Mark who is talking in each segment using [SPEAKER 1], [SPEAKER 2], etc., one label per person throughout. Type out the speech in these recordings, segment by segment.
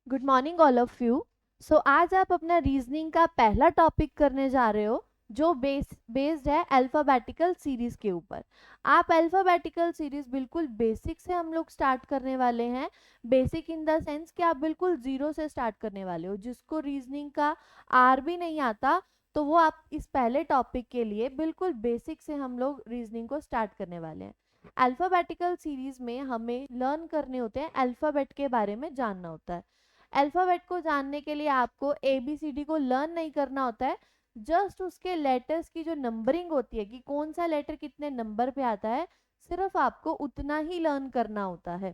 [SPEAKER 1] Good morning all of you. So आज आप अपना रीजनिंग का पहला टॉपिक करने जा रहे हो जो बेस्ड है अल्फ़ाबेटिकल सीरीज के ऊपर। आप अल्फ़ाबेटिकल सीरीज बिल्कुल बेसिक से हम लोग स्टार्ट करने वाले हैं। बेसिक इन द सेंस कि आप बिल्कुल जीरो से स्टार्ट करने वाले हो। जिसको रीजनिंग का आर भी नहीं आता तो वो आप इस पहले टॉपिक के लिए बिल्कुल बेसिक से हम लोग रीजनिंग को स्टार्ट करने वाले हैं। अल्फ़ाबेटिकल सीरीज में हमें लर्न करने होते हैं, अल्फ़ाबेट के बारे में जानना होता है। अल्फ़ाबेट को जानने के लिए आपको ए बी सी डी को लर्न नहीं करना होता है, जस्ट उसके लेटर्स की जो नंबरिंग होती है कि कौन सा लेटर कितने नंबर पे आता है, सिर्फ आपको उतना ही लर्न करना होता है।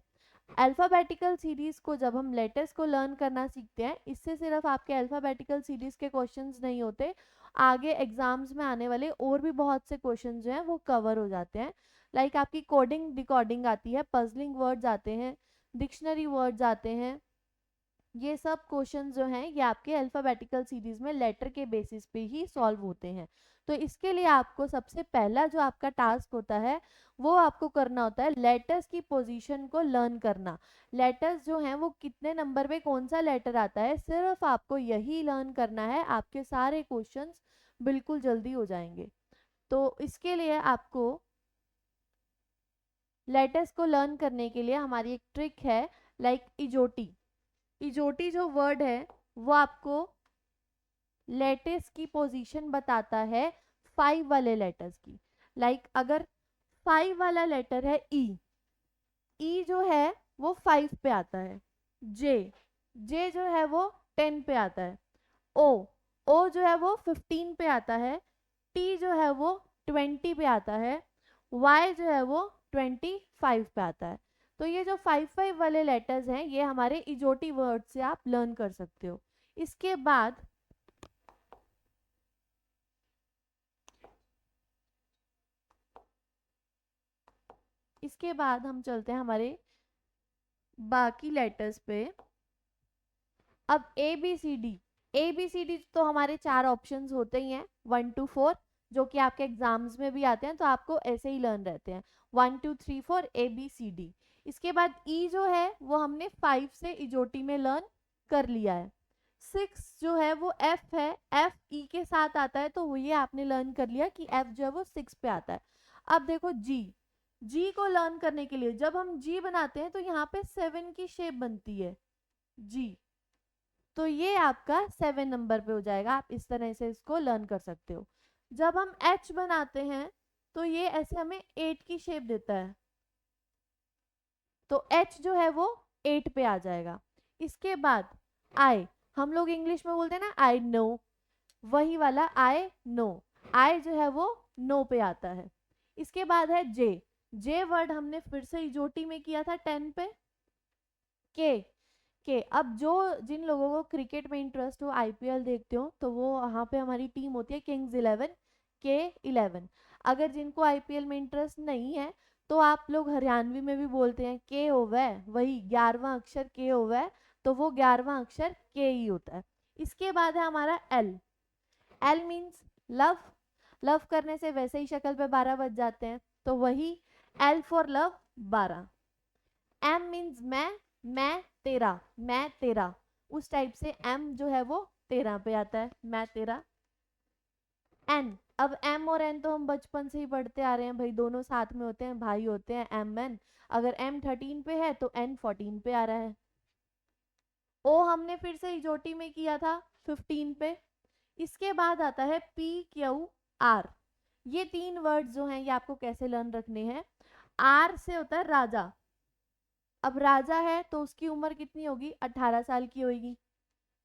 [SPEAKER 1] अल्फ़ाबेटिकल सीरीज को जब हम लेटर्स को लर्न करना सीखते हैं, इससे सिर्फ आपके अल्फ़ाबेटिकल सीरीज के क्वेश्चंस नहीं होते, आगे एग्जाम्स में आने वाले और भी बहुत से क्वेश्चंस जो हैं वो कवर हो जाते हैं। लाइक आपकी कोडिंग डिकोडिंग आती है, पजलिंग वर्ड्स आते हैं, डिक्शनरी वर्ड्स आते हैं। ये सब क्वेश्चन जो हैं ये आपके अल्फ़ाबेटिकल सीरीज में लेटर के बेसिस पे ही सॉल्व होते हैं। तो इसके लिए आपको सबसे पहला जो आपका टास्क होता है वो आपको करना होता है लेटर्स की पोजीशन को लर्न करना। लेटर्स जो हैं वो कितने नंबर पे कौन सा लेटर आता है, सिर्फ आपको यही लर्न करना है, आपके सारे क्वेश्चंस बिल्कुल जल्दी हो जाएंगे। तो इसके लिए आपको लेटर्स को लर्न करने के लिए हमारी एक ट्रिक है, लाइक इजोटी। इजोटी जो वर्ड है वो आपको लेटर्स की पोजीशन बताता है 5 वाले लेटर्स की। लाइक अगर 5 वाला लेटर है ई जो है वो 5 पे आता है। जे जे जो है वो 10 पे आता है। ओ ओ जो है वो 15 पे आता है। टी जो है वो 20 पे आता है। वाई जो है वो 25 पे आता है। तो ये जो 5 वाले लेटर्स हैं ये हमारे इजोटी वर्ड से आप लर्न कर सकते हो। इसके बाद हम चलते हैं हमारे बाकी लेटर्स पे। अब ए बी सी डी तो हमारे 4 ऑप्शंस होते ही हैं, 1 to 4, जो कि आपके एग्जाम्स में भी आते हैं, तो आपको ऐसे ही लर्न रहते हैं 1 2 3 4 A B C D। इसके बाद ई जो है वो हमने 5 से इजोटी में लर्न कर लिया है। 6 जो है वो एफ है, एफ ई के साथ आता है, तो वो ये आपने लर्न कर लिया कि एफ जो है वो 6 पे आता है। अब देखो जी, जी को लर्न करने के लिए जब हम जी बनाते हैं तो यहाँ पे 7 की शेप बनती है जी, तो ये आपका 7 नंबर पे हो जाएगा। आप इस तरह से इसको लर्न कर सकते हो। जब हम एच बनाते हैं तो ये ऐसे हमें 8 की शेप देता है, तो एच जो है वो 8 पे आ जाएगा। इसके बाद आई, हम लोग इंग्लिश में बोलते हैं ना आई नो, वही वाला आई नो, आई जो है वो नो पे आता है। इसके बाद है जे, जे वर्ड हमने फिर से इजोटी में किया था 10 पे। के अब जो जिन लोगों को क्रिकेट में इंटरेस्ट हो, आईपीएल देखते हो, तो वो वहाँ पे हमारी टीम होती है किंग्स 11, के 11। अगर जिनको आईपीएल में इंटरेस्ट नहीं है तो आप लोग हरियाणवी में भी बोलते हैं के होवे, वही 11वां अक्षर के होवे, तो वो 11वां अक्षर के ही होता है। इसके बाद है हमारा L. L means love, love करने से वैसे ही शक्ल पे 12 बज जाते हैं, तो वही L for love 12। M means मैं तेरा, मैं तेरा, उस टाइप से एम जो है वो 13 पे आता है, मैं तेरा। एन, अब एम और एन तो हम बचपन से ही पढ़ते आ रहे हैं भाई, दोनों साथ में होते हैं, भाई होते हैं एम एन। अगर एम 13 पे है तो एन 14 पे आ रहा है। ओ हमने फिर से इजोटी में किया था 15 पे। इसके बाद आता है पी क्यू आर। ये 3 वर्ड जो हैं ये आपको कैसे लर्न रखने हैं। आर से होता है राजा। अब राजा है तो उसकी उम्र कितनी होगी, 18 साल की होगी,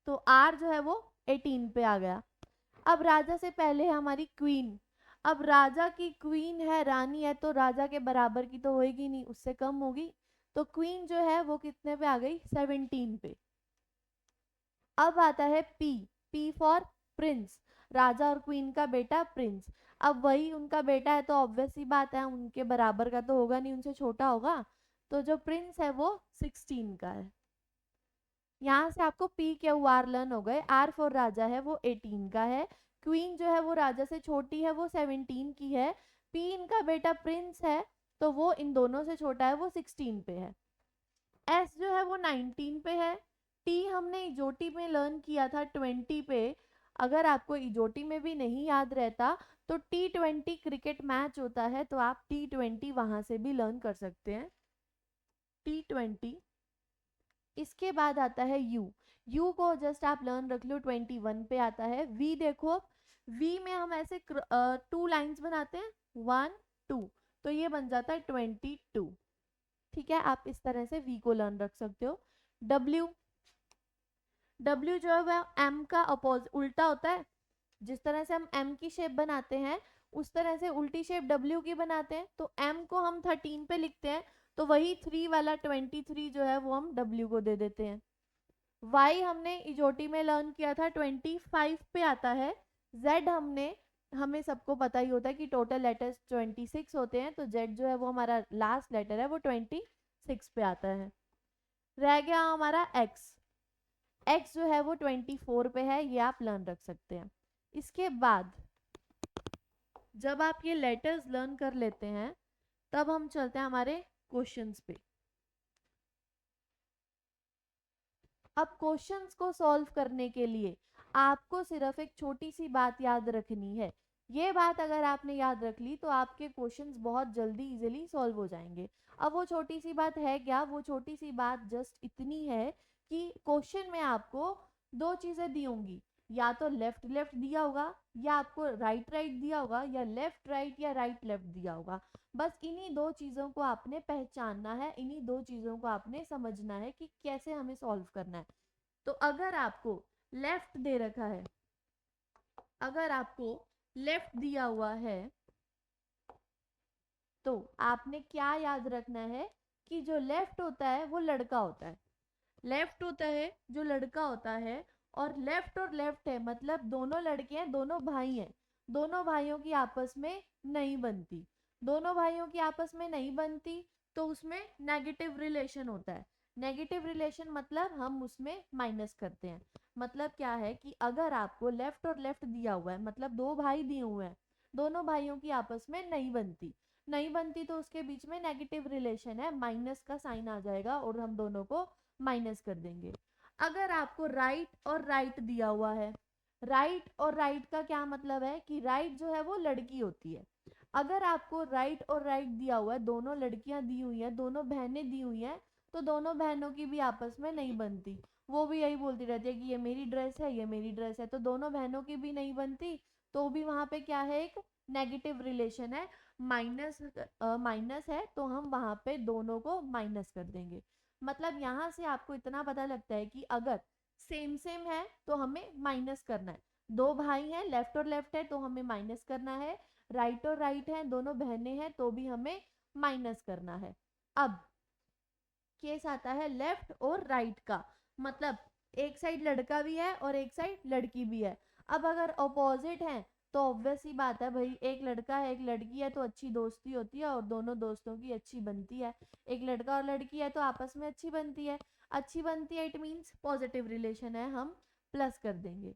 [SPEAKER 1] तो आर जो है वो 18 पे आ गया। अब राजा से पहले है हमारी क्वीन। अब राजा की क्वीन है, रानी है, तो राजा के बराबर की तो होएगी नहीं, उससे कम होगी, तो क्वीन जो है वो कितने पे आ गई, 17 पे। अब आता है पी, पी फॉर प्रिंस, राजा और क्वीन का बेटा प्रिंस। अब वही उनका बेटा है तो ऑब्वियस सी बात है उनके बराबर का तो होगा नहीं, उनसे छोटा होगा, तो जो प्रिंस है वो 16 का है। यहाँ से आपको पी क्यू आर लर्न हो गए। आर फॉर राजा है वो 18 का है, क्वीन जो है वो राजा से छोटी है वो 17 की है, पी इनका बेटा प्रिंस है तो वो इन दोनों से छोटा है वो 16 पे है। एस जो है वो 19 पे है, टी हमने इजोटी में लर्न किया था 20 पे। अगर आपको इजोटी में भी नहीं याद रहता तो T20 क्रिकेट मैच होता है, तो आप T20 वहां से भी लर्न कर सकते हैं, T20। इसके बाद आता है यू। यू को जस्ट आप लर्न रख लो, 21 पे आता है। वी देखो, वी में हम ऐसे 2 लाइंस बनाते हैं, 1 2, तो ये बन जाता है 22। ठीक है, आप इस तरह से वी को लर्न रख सकते हो। डब्ल्यू, डब्ल्यू जो है वह एम का अपोज उल्टा होता है। जिस तरह से हम एम की शेप बनाते हैं उस तरह से उल्टी शेप डब्ल्यू की बनाते हैं। तो एम को हम 13 पे लिखते हैं, तो वही 3 वाला 23 जो है वो हम डब्ल्यू को दे देते हैं। वाई हमने इजोटी में लर्न किया था 25 पे आता है। जेड हमें सबको पता ही होता है कि टोटल लेटर्स 26 होते हैं, तो जेड जो है वो हमारा लास्ट लेटर है, वो 26 पे आता है। रह गया हमारा एक्स। एक्स जो है वो 24 पे है, ये आप लर्न रख सकते हैं। इसके बाद जब आप ये लेटर्स लर्न कर लेते हैं तब हम चलते हैं हमारे क्वेश्चंस पे। अब क्वेश्चंस को सॉल्व करने के लिए आपको सिर्फ एक छोटी सी बात याद रखनी है। ये बात अगर आपने याद रख ली तो आपके क्वेश्चंस बहुत जल्दी इजीली सॉल्व हो जाएंगे। अब वो छोटी सी बात है क्या? वो छोटी सी बात जस्ट इतनी है कि क्वेश्चन में आपको दो चीजें दी होंगी, या तो लेफ्ट लेफ्ट दिया होगा, या आपको राइट राइट दिया होगा, या लेफ्ट राइट या राइट लेफ्ट दिया होगा। बस इन्हीं दो चीज़ों को आपने पहचानना है, इन्हीं दो चीज़ों को आपने समझना है कि कैसे हमें सॉल्व करना है। तो अगर आपको लेफ्ट दे रखा है, अगर आपको लेफ्ट दिया हुआ है, तो आपने क्या याद रखना है कि जो लेफ्ट होता है वो लड़का होता है। लेफ्ट होता है जो लड़का होता है, और लेफ्ट है मतलब दोनों लड़के हैं, दोनों भाई हैं। दोनों भाइयों की आपस में नहीं बनती, दोनों भाइयों की आपस में नहीं बनती, तो उसमें नेगेटिव रिलेशन होता है। नेगेटिव रिलेशन मतलब हम उसमें माइनस करते हैं। मतलब क्या है कि अगर आपको लेफ्ट और लेफ्ट दिया हुआ है, मतलब दो भाई दिए हुए हैं, दोनों भाइयों की आपस में नहीं बनती, नहीं बनती तो उसके बीच में नेगेटिव रिलेशन है, माइनस का साइन आ जाएगा और हम दोनों को माइनस कर देंगे। अगर आपको राइट और राइट दिया हुआ है, राइट और राइट का क्या मतलब है कि राइट जो है वो लड़की होती है। अगर आपको राइट और राइट दिया हुआ है, दोनों लड़कियां दी हुई हैं, दोनों बहनें दी हुई हैं, तो दोनों बहनों की भी आपस में नहीं बनती। वो भी यही बोलती रहती है कि ये मेरी ड्रेस है, ये मेरी ड्रेस है, तो दोनों बहनों की भी नहीं बनती, तो भी वहां पे क्या है, एक नेगेटिव रिलेशन है, माइनस माइनस है, तो हम वहां पे दोनों को माइनस कर देंगे। मतलब यहाँ से आपको इतना पता लगता है कि अगर सेम सेम है तो हमें माइनस करना है। दो भाई हैं, लेफ्ट और लेफ्ट है, तो हमें माइनस करना है। राइट और राइट है, दोनों बहनें हैं, तो भी हमें माइनस करना है। अब केस आता है लेफ्ट और राइट का, मतलब एक साइड लड़का भी है और एक साइड लड़की भी है। अब अगर अपोजिट है तो ऑब्वियस ही बात है भाई, एक लड़का है एक लड़की है तो अच्छी दोस्ती होती है और दोनों दोस्तों की अच्छी बनती है। एक लड़का और लड़की है तो आपस में अच्छी बनती है, अच्छी बनती है, इट मीन्स पॉजिटिव रिलेशन है, हम प्लस कर देंगे।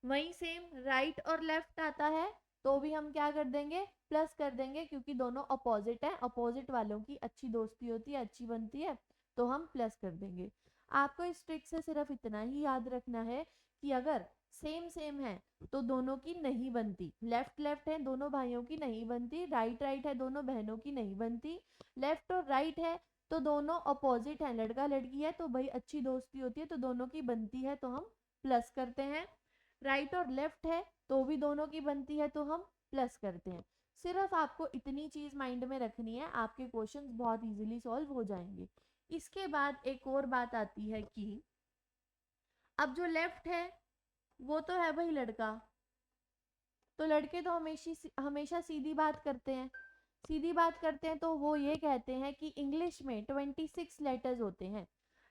[SPEAKER 1] वहीं सेम राइट और लेफ्ट आता है तो भी हम क्या कर देंगे, प्लस कर देंगे, क्योंकि दोनों अपोजिट है, अपोजिट वालों की अच्छी दोस्ती होती है, अच्छी बनती है, तो हम प्लस कर देंगे। आपको इस ट्रिक से सिर्फ इतना ही याद रखना है कि अगर सेम सेम है तो दोनों की नहीं बनती, लेफ्ट लेफ्ट है दोनों भाइयों की नहीं बनती, राइट राइट है दोनों बहनों की नहीं बनती, लेफ्ट और राइट है तो दोनों अपोजिट है, लड़का लड़की है तो भाई अच्छी दोस्ती होती है, तो दोनों की बनती है, तो हम प्लस करते हैं। राइट और लेफ्ट है तो भी दोनों की बनती है, तो हम प्लस करते हैं। सिर्फ आपको इतनी चीज माइंड में रखनी है, आपके क्वेश्चंस बहुत इजीली सॉल्व हो जाएंगे। इसके बाद एक और बात आती है कि अब जो लेफ्ट है वो तो है भाई लड़का, तो लड़के तो हमेशा हमेशा सीधी बात करते हैं, सीधी बात करते हैं, तो वो ये कहते हैं कि इंग्लिश में 26 लेटर्स होते हैं।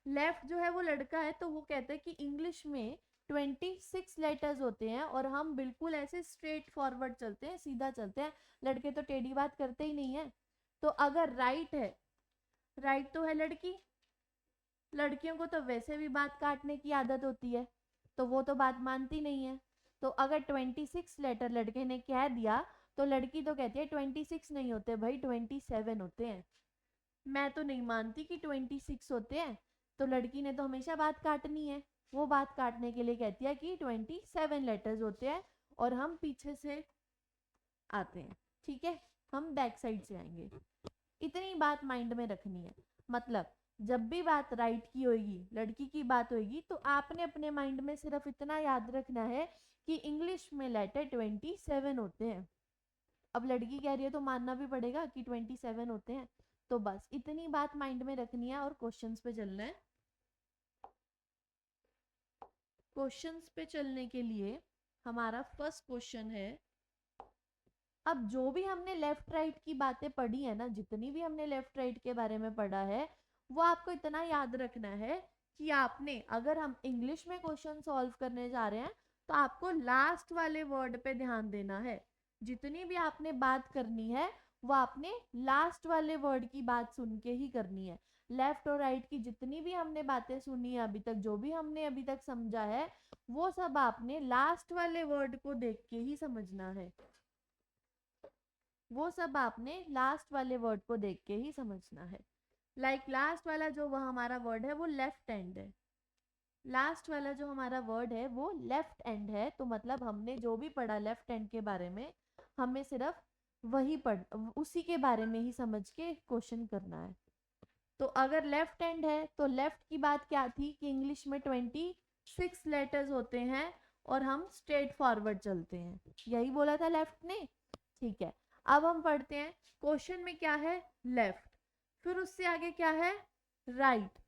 [SPEAKER 1] लेफ्ट जो है वो लड़का है तो वो कहते हैं कि इंग्लिश में 26 लेटर्स होते हैं, और हम बिल्कुल ऐसे स्ट्रेट फॉरवर्ड चलते हैं, सीधा चलते हैं, लड़के तो टेढ़ी बात करते ही नहीं है। तो अगर राइट है, राइट तो है लड़की, लड़कियों को तो वैसे भी बात काटने की आदत होती है, तो वो तो बात मानती नहीं है। तो अगर 26 लेटर लड़के ने कह दिया तो लड़की तो कहती है 26 नहीं होते भाई, 27 होते हैं। मैं तो नहीं मानती कि 26 होते हैं, तो लड़की ने तो हमेशा बात काटनी है, वो बात काटने के लिए कहती है कि 27 लेटर्स होते हैं और हम पीछे से आते हैं, ठीक है, हम बैक साइड से आएंगे। इतनी बात माइंड में रखनी है। मतलब जब भी बात राइट की होगी, लड़की की बात होगी, तो आपने अपने माइंड में सिर्फ इतना याद रखना है कि इंग्लिश में लेटर 27 होते हैं। अब लड़की कह रही है तो मानना भी पड़ेगा कि 27 होते हैं। तो बस इतनी बात माइंड में रखनी है और क्वेश्चंस पे चलना है। क्वेश्चंस पे चलने के लिए हमारा फर्स्ट क्वेश्चन है, अब जो भी हमने लेफ्ट राइट की बातें पढ़ी है ना, जितनी भी हमने लेफ्ट राइट के बारे में पढ़ा है, वो आपको इतना याद रखना है कि आपने, अगर हम इंग्लिश में क्वेश्चन सॉल्व करने जा रहे हैं, तो आपको लास्ट वाले वर्ड पे ध्यान देना है। जितनी भी आपने बात करनी है वो आपने लास्ट वाले वर्ड की बात सुन के ही करनी है। लेफ्ट और राइट की जितनी भी हमने बातें सुनी है अभी तक, जो भी हमने अभी तक समझा है, वो सब आपने लास्ट वाले वर्ड को देख के ही समझना है। वो सब आपने लास्ट वाले वर्ड को देख के ही समझना है। लाइक लास्ट वाला जो वह हमारा वर्ड है वो लेफ्ट हैंड है। लास्ट वाला जो हमारा वर्ड है वो लेफ्ट हैंड है, तो मतलब हमने जो भी पढ़ा लेफ्ट हैंड के बारे में, हमें सिर्फ वही उसी के बारे में ही समझ के क्वेश्चन करना है। तो अगर लेफ्ट हैंड है तो लेफ्ट की बात क्या थी कि इंग्लिश में 26 लेटर्स होते हैं और हम स्ट्रेट फॉरवर्ड चलते हैं, यही बोला था लेफ्ट ने। ठीक है, अब हम पढ़ते हैं क्वेश्चन में क्या है, लेफ्ट, फिर उससे आगे क्या है, राइट।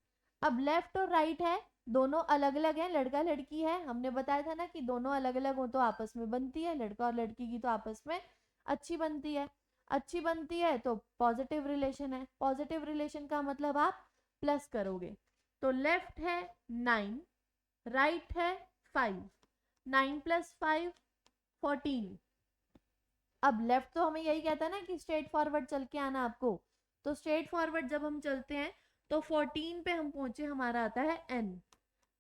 [SPEAKER 1] अब लेफ्ट और राइट है, दोनों अलग अलग है, लड़का लड़की है, हमने बताया था ना कि दोनों अलग अलग हो तो आपस में बनती है, लड़का और लड़की की तो आपस में अच्छी बनती है। अच्छी बनती है तो पॉजिटिव रिलेशन है, पॉजिटिव रिलेशन का मतलब आप प्लस करोगे। तो लेफ्ट है 9, राइट है 5, 9 + 5 14। अब लेफ्ट तो हमें यही कहता है ना कि स्ट्रेट फॉरवर्ड चल के आना आपको, तो स्ट्रेट फॉरवर्ड जब हम चलते हैं तो 14 पे हम पहुंचे, हमारा आता है n,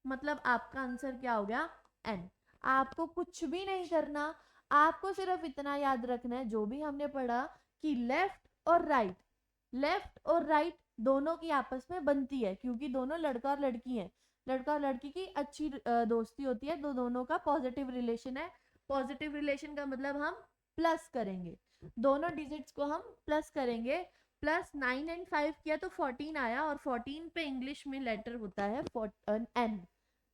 [SPEAKER 1] मतलब आपका आंसर क्या हो गया, n। आपको कुछ भी नहीं करना, आपको सिर्फ इतना याद रखना है जो भी हमने पढ़ा कि लेफ्ट और राइट, लेफ्ट और राइट दोनों की आपस में बनती है, क्योंकि दोनों लड़का और लड़की हैं, लड़का और लड़की की अच्छी दोस्ती होती है, तो दोनों का पॉजिटिव रिलेशन है। पॉजिटिव रिलेशन का मतलब हम प्लस करेंगे, दोनों डिजिट्स को हम प्लस करेंगे। प्लस 9 और 5 किया तो 14 आया, और 14 पे इंग्लिश में लेटर होता है n,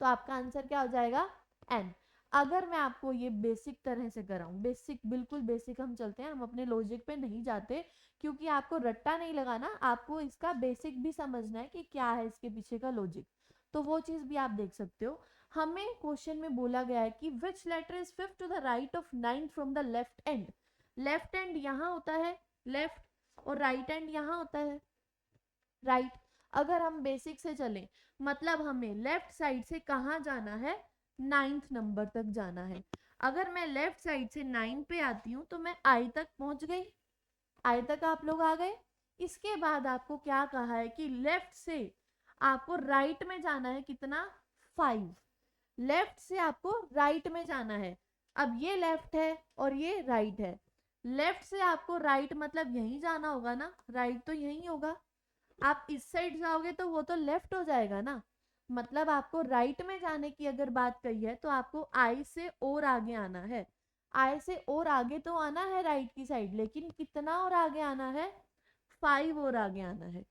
[SPEAKER 1] तो आपका आंसर क्या हो जाएगा, n। अगर मैं आपको ये बेसिक तरह से कराऊं, बेसिक बिल्कुल बेसिक हम चलते हैं, हम अपने लॉजिक पे नहीं जाते, क्योंकि आपको रट्टा नहीं लगाना, आपको इसका बेसिक भी समझना है कि क्या है इसके पीछे का लॉजिक, तो वो चीज़ भी आप देख सकते हो। हमें क्वेश्चन में बोला गया है कि which letter is fifth to the right of 9 from the left end. Left end यहाँ होता है लेफ्ट, और राइट एंड यहाँ होता है राइट। अगर हम बेसिक से चलें, मतलब हमें लेफ्ट साइड से कहाँ जाना है, 9th नंबर तक जाना है। अगर मैं लेफ्ट साइड से 9 पे आती हूँ तो मैं आई तक पहुंच गई, आई तक आप लोग आ गए। इसके बाद आपको क्या कहा है कि लेफ्ट से आपको राइट में जाना है, कितना, 5। लेफ्ट से आपको राइट में जाना है। अब ये लेफ्ट है और ये राइट है, लेफ्ट से आपको राइट मतलब यहीं जाना होगा ना, राइट तो यहीं होगा। आप इस साइड जाओगे तो वो तो लेफ्ट हो जाएगा ना, मतलब आपको राइट में जाने की अगर बात कही है तो आपको आई से और आगे आना है। आई से और आगे तो आना है राइट की साइड, लेकिन कितना और आगे आना है, 5 और आगे आना है।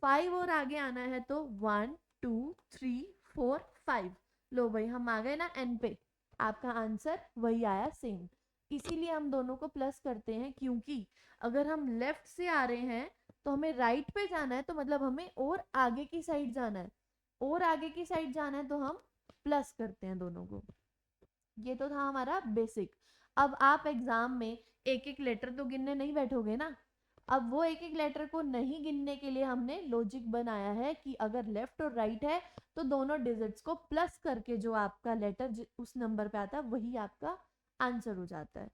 [SPEAKER 1] 5 और आगे आना है तो 1 2 3 4 5, लो भाई हम आ गए ना एन पे, आपका आंसर वही आया सेम। इसीलिए हम दोनों को प्लस करते हैं, क्योंकि अगर हम लेफ्ट से आ रहे हैं तो हमें राइट पे जाना है, तो मतलब हमें और आगे की साइड जाना है, और आगे की साइड जाना है तो हम प्लस करते हैं दोनों को। ये तो था हमारा बेसिक। अब आप एग्जाम में एक एक लेटर तो गिनने नहीं बैठोगे ना, अब वो एक एक लेटर को नहीं गिनने के लिए हमने लॉजिक बनाया है कि अगर लेफ्ट और राइट है तो दोनों डिजिट्स को प्लस करके जो आपका लेटर उस नंबर पे आता है वही आपका आंसर हो जाता है।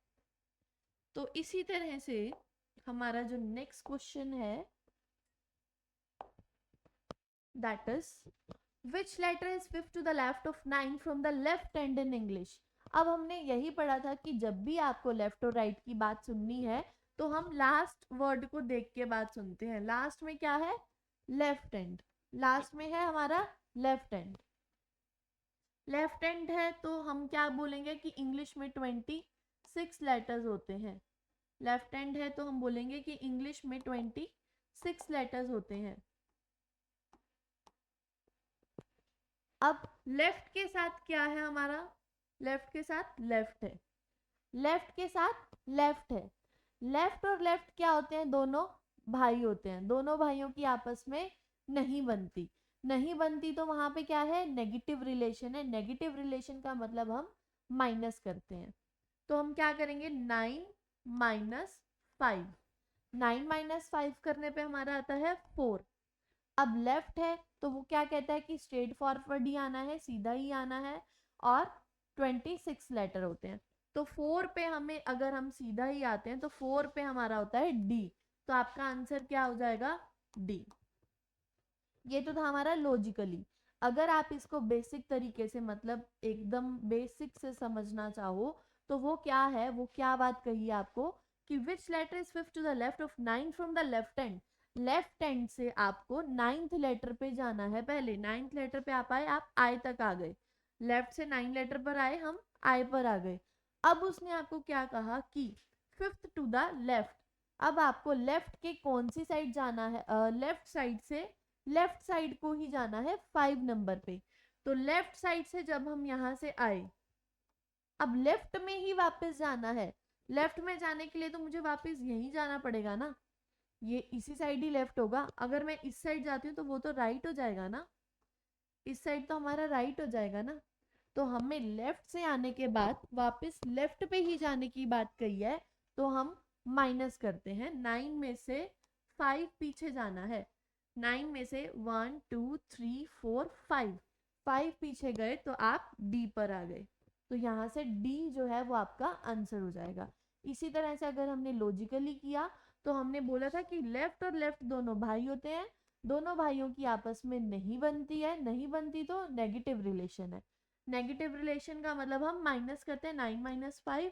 [SPEAKER 1] तो इसी तरह से हमारा जो नेक्स्ट क्वेश्चन है, that is which letter is fifth to the left of 9 from the left hand in English. अब हमने यही पढ़ा था कि जब भी आपको लेफ्ट और राइट की बात सुननी है तो हम लास्ट वर्ड को देख के बात सुनते हैं। लास्ट में क्या है, लेफ्ट हैंड, लास्ट में है हमारा लेफ्ट हैंड। लेफ्ट हैंड है तो हम क्या बोलेंगे कि इंग्लिश में 26 लेटर्स होते हैं। लेफ्ट हैंड है तो हम बोलेंगे कि इंग्लिश में 26 लेटर्स होते हैं। अब लेफ्ट के साथ क्या है हमारा, लेफ्ट के साथ लेफ्ट है, लेफ्ट के साथ लेफ्ट है। लेफ्ट और लेफ्ट क्या होते हैं, दोनों भाई होते हैं। दोनों भाइयों की आपस में नहीं बनती, नहीं बनती तो वहां पे क्या है, नेगेटिव रिलेशन है। नेगेटिव रिलेशन का मतलब हम माइनस करते हैं। तो हम क्या करेंगे, 9 - 5, 9 - 5 करने पे हमारा आता है 4। अब लेफ्ट है तो वो क्या कहता है कि स्ट्रेट फॉरवर्ड ही आना है, सीधा ही आना है, और 26 लेटर होते हैं। तो 4 पे हमें, अगर हम सीधा ही आते हैं तो 4 पे हमारा होता है डी। तो आपका आंसर क्या हो जाएगा, डी। ये तो था हमारा लॉजिकली। अगर आप इसको बेसिक तरीके से, मतलब एकदम बेसिक से समझना चाहो तो वो क्या है, वो क्या बात कही है आपको कि which letter is fifth to the left of 9 from the left hand. Left hand से आपको 9th लेटर पे जाना है। पहले 9th लेटर पे आप आए, आप आई तक आ गए, लेफ्ट से 9 लेटर पर आए, हम आई पर आ गए। अब उसने आपको क्या कहा कि फिफ्थ टू द लेफ्ट। अब आपको लेफ्ट के कौन सी साइड जाना है, लेफ्ट साइड से लेफ्ट साइड को ही जाना है 5 नंबर पे। तो लेफ्ट साइड से जब हम यहां से आए, अब लेफ्ट में ही वापस जाना है। लेफ्ट में जाने के लिए तो मुझे वापस यहीं जाना पड़ेगा ना, ये इसी साइड ही लेफ्ट होगा। अगर मैं इस साइड जाती हूँ तो वो तो राइट हो जाएगा ना, इस साइड तो हमारा राइट हो जाएगा ना। तो हमें लेफ्ट से आने के बाद वापस लेफ्ट पे ही जाने की बात कही है। तो हम माइनस करते हैं, 9 में से 5 पीछे जाना है। 9 में से 1 2 3 4 5, 5 पीछे गए तो आप डी पर आ गए। तो यहाँ से डी जो है वो आपका आंसर हो जाएगा। इसी तरह से अगर हमने लॉजिकली किया तो हमने बोला था कि लेफ्ट और लेफ्ट दोनों भाई होते हैं, दोनों भाइयों की आपस में नहीं बनती है, नहीं बनती तो नेगेटिव रिलेशन है। नेगेटिव रिलेशन का मतलब हम माइनस करते हैं, 9 - 5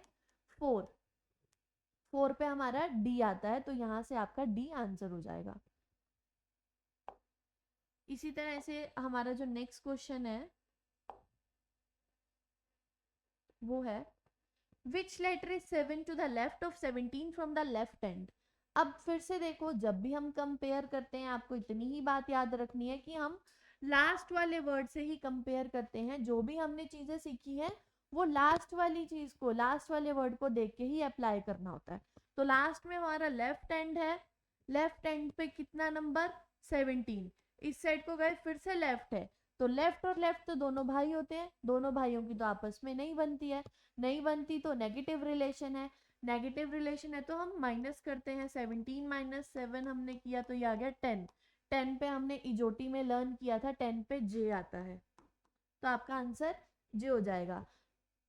[SPEAKER 1] 4, 4 पे हमारा डी आता है। तो यहाँ से आपका डी आंसर हो जाएगा। इसी तरह से हमारा जो नेक्स्ट क्वेश्चन है वो है which letter is 7 to the left of 17 from the left hand. अब फिर से देखो, जब भी हम कंपेयर करते हैं आपको इतनी ही बात याद रखनी है कि हम लास्ट वाले वर्ड से ही कंपेयर करते हैं। जो भी हमने चीजें सीखी हैं वो लास्ट वाली चीज को, लास्ट वाले वर्ड को देख के ही अप्लाई करना होता है। तो लास्ट में हमारा लेफ्ट हैंड है, लेफ्ट हैंड पे कितना नंबर, 17। इस साइड को गए फिर से लेफ्ट है, तो लेफ्ट और लेफ्ट तो दोनों भाई होते हैं, दोनों भाइयों की तो आपस में नहीं बनती है, नहीं बनती तो नेगेटिव रिलेशन है। नेगेटिव रिलेशन है तो हम माइनस करते हैं, 17 - 7 हमने किया तो ये आ गया 10। 10 पे हमने इजोटी में लर्न किया था, 10 पे जे आता है। तो आपका आंसर जे हो जाएगा।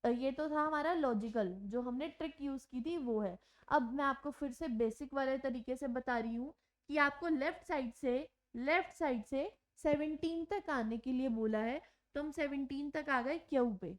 [SPEAKER 1] ये तो था हमारा लॉजिकल, जो हमने ट्रिक यूज की थी वो है। अब मैं आपको फिर से बेसिक वाले तरीके से बता रही हूँ कि आपको लेफ्ट साइड से 17 तक आने के लिए बोला है। तो हम 17 तक आ गए क्यू पे।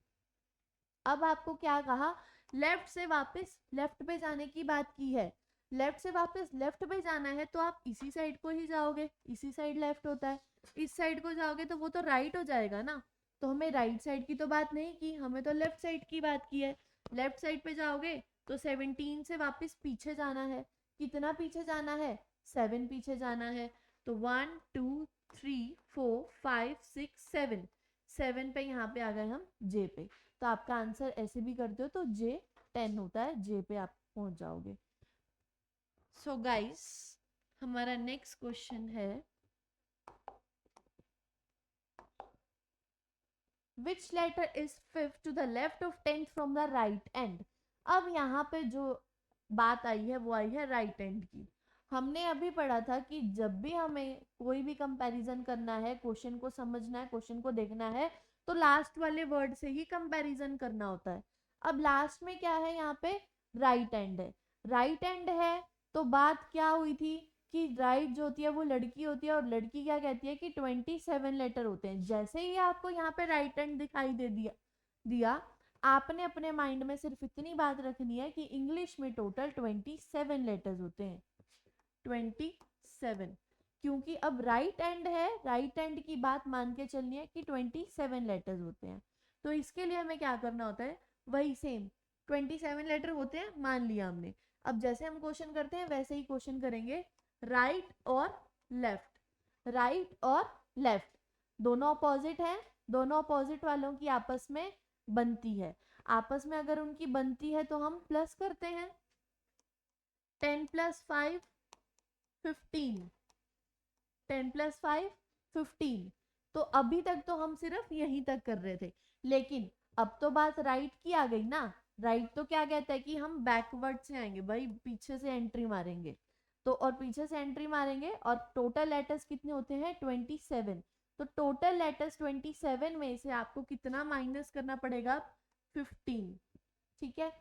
[SPEAKER 1] अब आपको क्या कहा, लेफ्ट से वापस लेफ्ट पे जाने की बात की है। लेफ्ट से वापस लेफ्ट पे जाना है तो आप इसी साइड को ही जाओगे, इसी साइड लेफ्ट होता है। इस साइड को जाओगे तो वो तो राइट हो जाएगा ना। तो हमें राइट साइड की तो बात नहीं की, हमें तो लेफ्ट साइड की बात की है। लेफ्ट साइड पे जाओगे तो 17 से वापस पीछे जाना है। कितना पीछे जाना है, 7 पीछे जाना है। तो 1 2 3 4 5 6 7, 7 पे यहाँ पे आ गए हम जे पे। तो आपका आंसर ऐसे भी करते हो तो जे 10 होता है, जे पे आप पहुंच जाओगे। सो गाइस, हमारा नेक्स्ट क्वेश्चन है which letter is fifth to the left of 10th from the right end. अब यहाँ पे जो बात आई है वो आई है राइट एंड की। हमने अभी पढ़ा था कि जब भी हमें कोई भी कंपैरिजन करना है, क्वेश्चन को समझना है, क्वेश्चन को देखना है, तो लास्ट वाले वर्ड से ही कंपैरिजन करना होता है। अब लास्ट में क्या है, यहाँ पे राइट एंड है। राइट एंड है तो बात क्या हुई थी कि राइट जो होती है वो लड़की होती है, और लड़की क्या कहती है कि 27 लेटर होते हैं। जैसे ही आपको यहाँ पे राइट हैंड दिखाई दे दिया, आपने अपने माइंड में सिर्फ इतनी बात रखनी है कि इंग्लिश में टोटल 27 लेटर्स होते हैं, 27। क्योंकि अब राइट एंड है, राइट एंड की बात मान के चलनी है कि 27 लेटर्स होते हैं। तो इसके लिए हमें क्या करना होता है, वही सेम 27 लेटर होते हैं मान लिया हमने। अब जैसे हम क्वेश्चन करते हैं वैसे ही क्वेश्चन करेंगे, राइट और लेफ्ट, राइट और लेफ्ट दोनों अपोजिट है, दोनों अपोजिट वालों की आपस में बनती है। आपस में अगर उनकी बनती है तो हम प्लस करते हैं, 10 + 5 15, 10 + 5 15। तो अभी तक तो हम सिर्फ यहीं तक कर रहे थे, लेकिन अब तो बात राइट की आ गई ना। राइट तो क्या कहता है कि हम बैकवर्ड से आएंगे भाई, पीछे से एंट्री मारेंगे। तो और पीछे से एंट्री मारेंगे और टोटल लेटर्स कितने होते हैं 27। तो टोटल लेटर्स 27 में से आपको कितना माइनस करना पड़ेगा 15। ठीक है,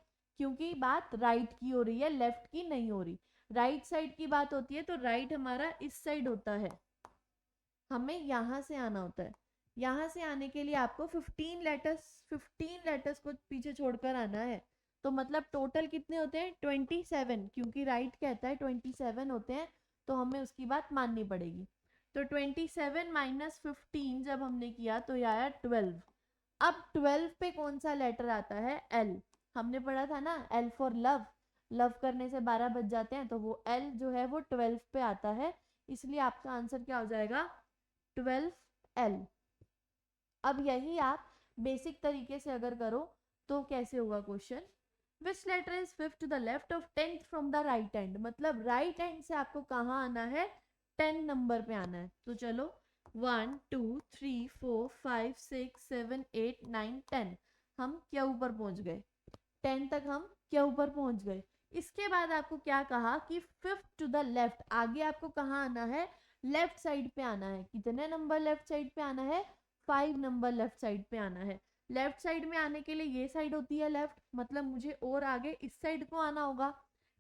[SPEAKER 1] क्योंकि बात राइट की हो रही है, लेफ्ट की नहीं हो रही। राइट साइड की बात होती है तो राइट हमारा इस साइड होता है, हमें यहाँ से आना होता है। यहाँ से आने के लिए आपको 15 लेटर्स को पीछे छोड़कर आना है। तो मतलब टोटल कितने होते हैं 27, क्योंकि राइट कहता है 27 होते हैं, तो हमें उसकी बात माननी पड़ेगी। तो 27 - 15 जब हमने किया तो ये आया 12। अब 12 पे कौन सा लेटर आता है, एल। हमने पढ़ा था ना एल फॉर लव, लव करने से 12 बज जाते हैं, तो वो एल जो है वो 12 पे आता है। इसलिए आपका आंसर क्या हो जाएगा 12L। अब यही आप बेसिक तरीके से अगर करो तो कैसे होगा question, which letter is fifth to the left of 10th from the right hand. मतलब राइट हैंड से आपको कहाँ आना है 10 नंबर पे आना है। तो चलो 1 2 3 4 5 6 7 8 9 10, हम क्या ऊपर पहुंच गए, 10 तक हम क्या ऊपर पहुंच गए। इसके बाद आपको क्या कहा कि फिफ्थ टू द लेफ्ट, आगे आपको कहाँ आना है लेफ्ट साइड पे आना है। कितने नंबर लेफ्ट साइड पे आना है 5 नंबर लेफ्ट साइड पे आना है। लेफ्ट साइड में आने के लिए ये साइड होती है लेफ्ट, मतलब मुझे और आगे इस साइड को आना होगा।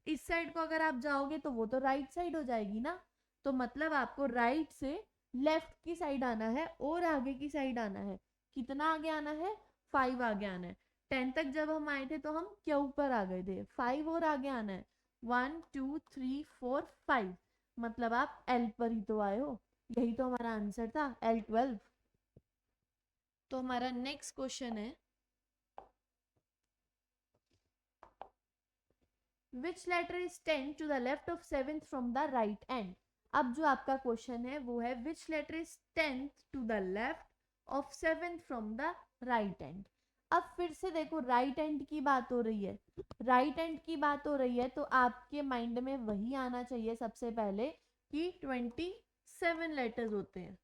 [SPEAKER 1] इस साइड को अगर आप जाओगे तो वो तो राइट साइड हो जाएगी ना। तो मतलब आपको राइट से लेफ्ट की साइड आना है और आगे की साइड आना है। कितना आगे आना है 5 आगे आना है। 10 तक जब हम आए थे तो हम क्या ऊपर आ गए थे, 5 और आगे आना है, 1 2 3 4 5। मतलब आप एल पर ही तो आए हो, यही तो हमारा आंसर था L12। तो हमारा नेक्स्ट क्वेश्चन है, which letter is 10 to the left of 7th from the right end. अब जो आपका क्वेश्चन है वो है which letter is 10th to the left of 7th from the right end. अब फिर से देखो राइट एंड की बात हो रही है, राइट एंड की बात हो रही है तो आपके माइंड में वही आना चाहिए सबसे पहले कि 27 लेटर्स होते हैं,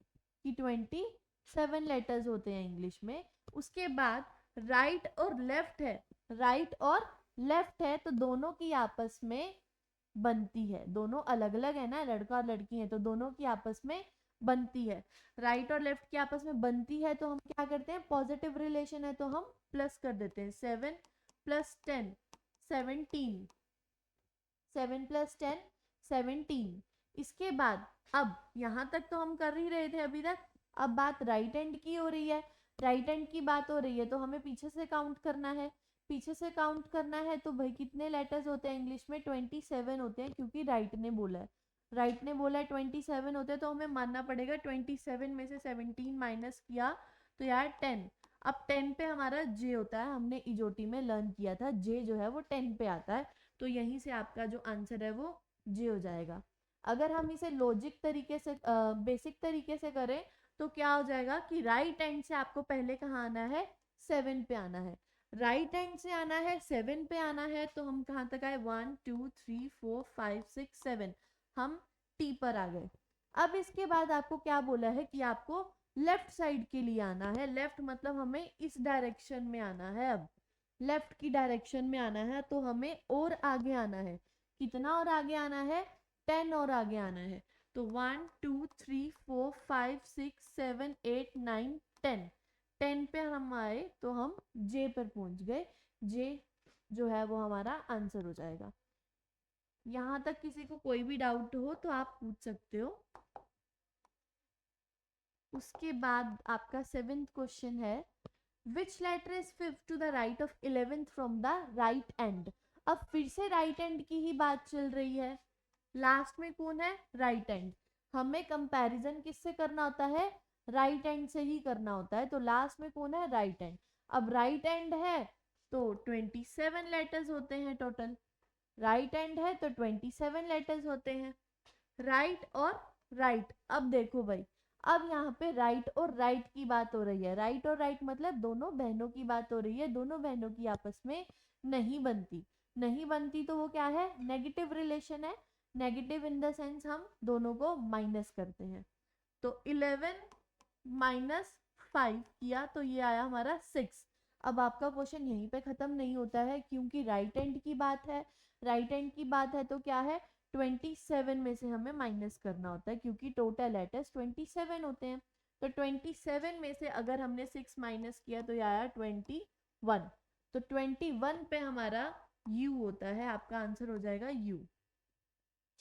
[SPEAKER 1] कि 27 लेटर्स होते हैं इंग्लिश में। उसके बाद राइट और लेफ्ट है, राइट और लेफ्ट है तो दोनों की आपस में बनती है, दोनों अलग अलग है ना, लड़का और लड़की है तो दोनों की आपस में बनती है। राइट और लेफ्ट की आपस में बनती है तो हम क्या करते हैं, पॉजिटिव रिलेशन है तो हम प्लस कर देते हैं, 7 + 10 17, 7 + 10 17। इसके बाद अब यहाँ तक तो हम कर ही रहे थे अभी तक, अब बात राइट हैंड की हो रही है, राइट हैंड की बात हो रही है तो हमें पीछे से काउंट करना है। पीछे से काउंट करना है तो भाई कितने लेटर्स होते हैं इंग्लिश में 27 होते हैं, क्योंकि राइट ने बोला है, राइट ने बोला है 27 होते हैं तो हमें मानना पड़ेगा 27 में से 17 माइनस किया तो यार 10। अब 10 पे हमारा जे होता है, हमने इजोटी में लर्न किया था जे जो है वो 10 पे आता है। तो यहीं से आपका जो आंसर है वो जे हो जाएगा। अगर हम इसे लॉजिक तरीके से बेसिक तरीके से करें तो क्या हो जाएगा कि राइट हैंड से आपको पहले कहाँ आना है 7 पे आना है, राइट हैंड से आना है 7 पे आना है। तो हम कहाँ तक आए 1 2 3 4 5 6 7, हम टी पर आ गए। अब इसके बाद आपको क्या बोला है कि आपको लेफ्ट साइड के लिए आना है, लेफ्ट मतलब हमें इस डायरेक्शन में आना है। अब लेफ्ट की डायरेक्शन में आना है तो हमें और आगे आना है। कितना और आगे आना है 10 और आगे आना है। तो 1 2 3 4 5 6 7 8 9 10, 10 पे हम आए तो हम जे पर पहुंच गए। जे जो है वो हमारा आंसर हो जाएगा। यहाँ तक किसी को कोई भी डाउट हो तो आप पूछ सकते हो। उसके बाद आपका 7th क्वेश्चन है, which letter is fifth to the right of 11th from the right end. अब फिर से राइट एंड की ही बात चल रही है, लास्ट में कौन है राइट एंड। हमें कंपैरिजन किससे करना होता है, राइट हैंड से ही करना होता है। तो लास्ट में कौन है, राइट हैंड। अब राइट हैंड है तो 27 लेटर्स होते हैं टोटल, राइट हैंड है तो 27 लेटर्स होते हैं, राइट और राइट। अब देखो भाई, अब यहाँ पे राइट और राइट की बात हो रही है, राइट और राइट मतलब दोनों बहनों की बात हो रही है, दोनों बहनों की आपस में नहीं बनती, नहीं बनती तो वो क्या है, नेगेटिव रिलेशन है। नेगेटिव इन द सेंस हम दोनों को माइनस करते हैं। तो 11 माइनस 5 किया तो ये आया हमारा 6। अब आपका क्वेश्चन यहीं पे खत्म नहीं होता है, क्योंकि राइट हैंड की बात है, राइट हैंड की बात है तो क्या है, 27 में से हमें माइनस करना होता है, क्योंकि टोटल लेटर्स 27 होते हैं। तो 27 में से अगर हमने 6 माइनस किया तो ये आया 21। तो 21 पे हमारा u होता है, आपका आंसर हो जाएगा u।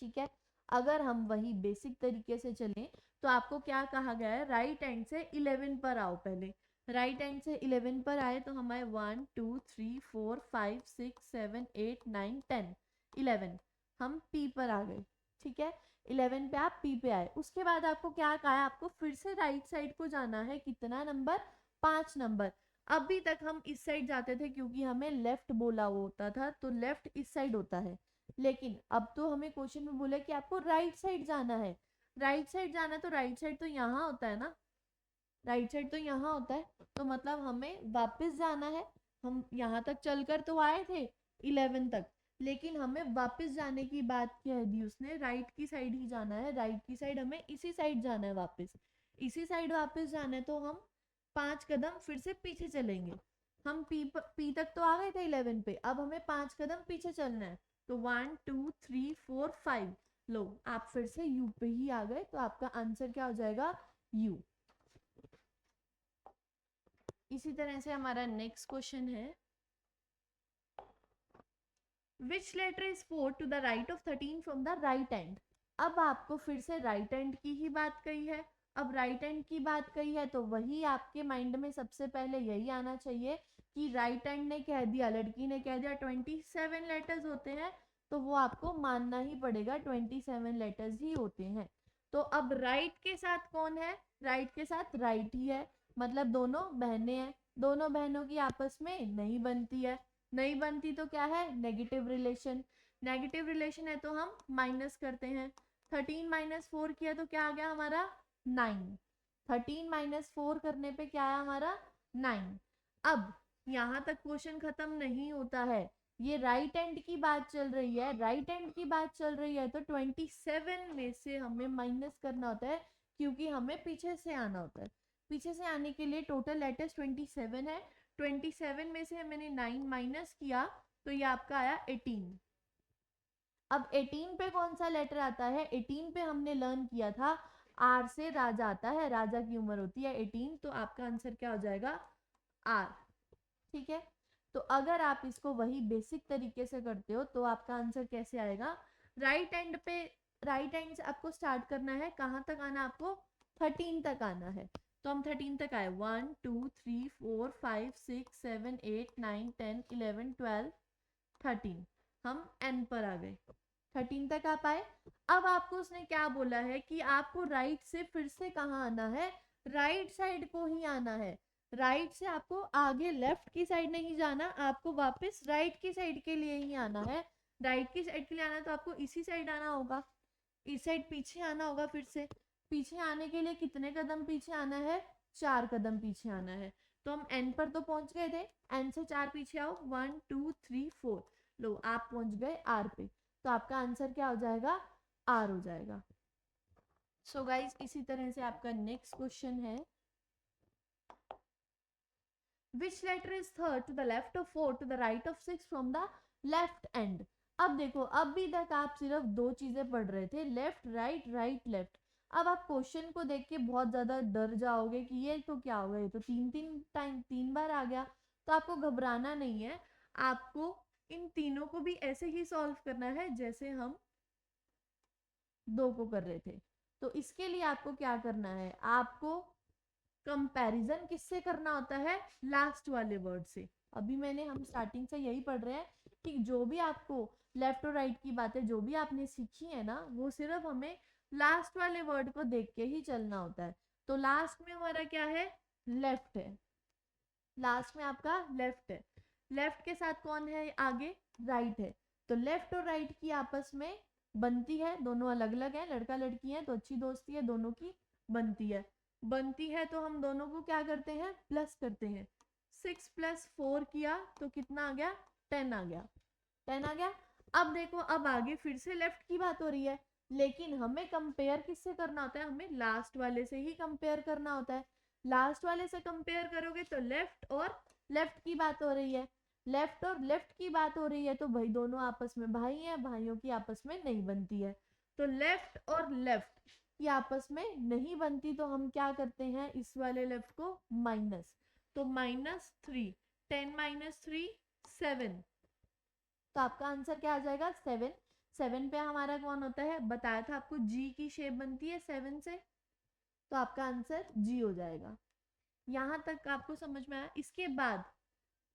[SPEAKER 1] ठीक है, अगर हम वही बेसिक तरीके से चलें तो आपको क्या कहा गया है, राइट हैंड से 11 पर आओ। पहले राइट हैंड से 11 पर आए तो हमारे 1 2 3 4 5 6 7 8 9 10 11, हम पी पर आ गए। ठीक है, 11 पे आप पी पे आए। उसके बाद आपको क्या कहा है, आपको फिर से राइट साइड को जाना है, कितना नंबर, 5 नंबर। अभी तक हम इस साइड जाते थे क्योंकि हमें लेफ्ट बोला होता था, तो लेफ्ट इस साइड होता है, लेकिन अब तो हमें क्वेश्चन में बोला कि आपको राइट साइड जाना है। राइट साइड जाना है तो राइट साइड तो यहाँ होता है ना, राइट साइड तो यहाँ होता है, तो मतलब हमें वापस जाना है। हम यहाँ तक चलकर तो आए थे 11 तक, लेकिन हमें वापस जाने की बात कह दी उसने, राइट की साइड ही जाना है, राइट की साइड हमें इसी साइड जाना है, वापस इसी साइड वापस जाना है। तो हम 5 कदम फिर से पीछे चलेंगे। हम पी तक तो आ गए थे 11 पे, अब हमें 5 कदम पीछे चलना है। तो 1 2 3 4 5, लो आप फिर से यू पे ही आ गए, तो आपका आंसर क्या हो जाएगा, यू। इसी तरह से हमारा नेक्स्ट क्वेश्चन है, which letter is 4 to the right of 13 from the right hand. अब आपको फिर से राइट हैंड की ही बात कही है। अब राइट हैंड की बात कही है तो वही आपके माइंड में सबसे पहले यही आना चाहिए कि राइट हैंड ने कह दिया, लड़की ने कह दिया 27 लेटर्स होते हैं, तो वो आपको मानना ही पड़ेगा, 27 लेटर्स ही होते हैं। तो अब राइट के साथ कौन है, राइट के साथ राइट ही है, मतलब दोनों बहनें हैं, दोनों बहनों की आपस में नहीं बनती है, नहीं बनती तो क्या है, नेगेटिव रिलेशन। नेगेटिव रिलेशन है तो हम माइनस करते हैं। 13 माइनस 4 किया तो क्या आ गया हमारा, 9। 13 माइनस 4 करने पे क्या आया हमारा, 9। अब यहाँ तक क्वेश्चन खत्म नहीं होता है, ये राइट हैंड की बात चल रही है, राइट हैंड की बात चल रही है, तो 27 में से हमें माइनस करना होता है, क्योंकि हमें पीछे से आना होता है। पीछे से आने के लिए टोटल लेटर्स 27 है, 27 में से मैंने 9 माइनस किया तो ये आपका आया 18। अब 18 पे कौन सा लेटर आता है, 18 पे हमने लर्न किया था आर से राजा आता है, राजा की उम्र होती है 18, तो आपका आंसर क्या हो जाएगा, आर। ठीक है, तो अगर आप इसको वही बेसिक तरीके से करते हो तो आपका आंसर कैसे आएगा, राइट हैंड पे, राइट हैंड से आपको स्टार्ट करना है, कहाँ तक आना, आपको 13 तक आना है। तो हम 13 तक आए, 1 2 3 4 5 6 7 8 9 10 11 12 13, हम n पर आ गए, 13 तक आप आए। अब आपको उसने क्या बोला है कि आपको राइट से फिर से कहाँ आना है, राइट साइड को ही आना है। राइट से आपको आगे लेफ्ट की साइड नहीं जाना, आपको वापस राइट की साइड के लिए ही आना है। राइट की साइड के लिए आना है तो आपको इसी साइड आना होगा, इस साइड पीछे आना होगा। फिर से पीछे आने के लिए कितने कदम पीछे आना है, 4 कदम पीछे आना है। तो हम n पर तो पहुंच गए थे, n से 4 पीछे आओ, 1 2 3 4, लो आप पहुंच गए r पे, तो आपका आंसर क्या हो जाएगा, r हो जाएगा। सो गाइज इसी तरह से आपका नेक्स्ट क्वेश्चन है, which letter is third to the left of 4 to the right of 6 from the left end. अब देखो, अभी तक आप सिर्फ दो चीजें पढ़ रहे थे, लेफ्ट राइट, राइट लेफ्ट। अब आप क्वेश्चन को देख के बहुत ज्यादा डर जाओगे कि ये तो क्या होगा, ये तो तीन बार आ गया। तो आपको घबराना नहीं है, आपको इन तीनों को भी ऐसे ही सॉल्व करना है जैसे हम दो को कर रहे थे। तो इसके लिए आपको क्या करना है, आपको कंपैरिजन किससे करना होता है, लास्ट वाले वर्ड से। अभी हम स्टार्टिंग से यही पढ़ रहे हैं कि जो भी आपको लेफ्ट और राइट की बातें जो भी आपने सीखी है ना, वो सिर्फ हमें लास्ट वाले वर्ड को देख के ही चलना होता है। तो लास्ट में हमारा क्या है, लेफ्ट है, लास्ट में आपका लेफ्ट है। लेफ्ट के साथ कौन है आगे, राइट है। तो लेफ्ट और राइट की आपस में बनती है, दोनों अलग अलग है, लड़का लड़की है तो अच्छी दोस्ती है, दोनों की बनती है। बनती है तो हम दोनों को क्या करते हैं, प्लस करते हैं। 6 + 4 किया तो कितना आ गया, 10 आ गया, 10 आ गया। अब देखो, अब आगे फिर से लेफ्ट की बात हो रही है, लेकिन हमें कंपेयर किससे करना होता है, हमें लास्ट वाले से ही कंपेयर करना होता है। लास्ट वाले से कंपेयर करोगे तो लेफ्ट और लेफ्ट की बात हो रही है, लेफ्ट और लेफ्ट की बात हो रही है, तो भाई दोनों आपस में भाई हैं, भाइयों की आपस में नहीं बनती है। तो लेफ्ट और लेफ्ट की आपस में नहीं बनती, तो हम क्या करते हैं, इस वाले लेफ्ट को माइनस, तो -3, 10 - 3 7। तो आपका आंसर क्या आ जाएगा, 7। 7 पे हमारा कौन होता है, बताया था आपको, जी की शेप बनती है 7 से, तो आपका आंसर जी हो जाएगा। यहाँ तक आपको समझ में आया। इसके बाद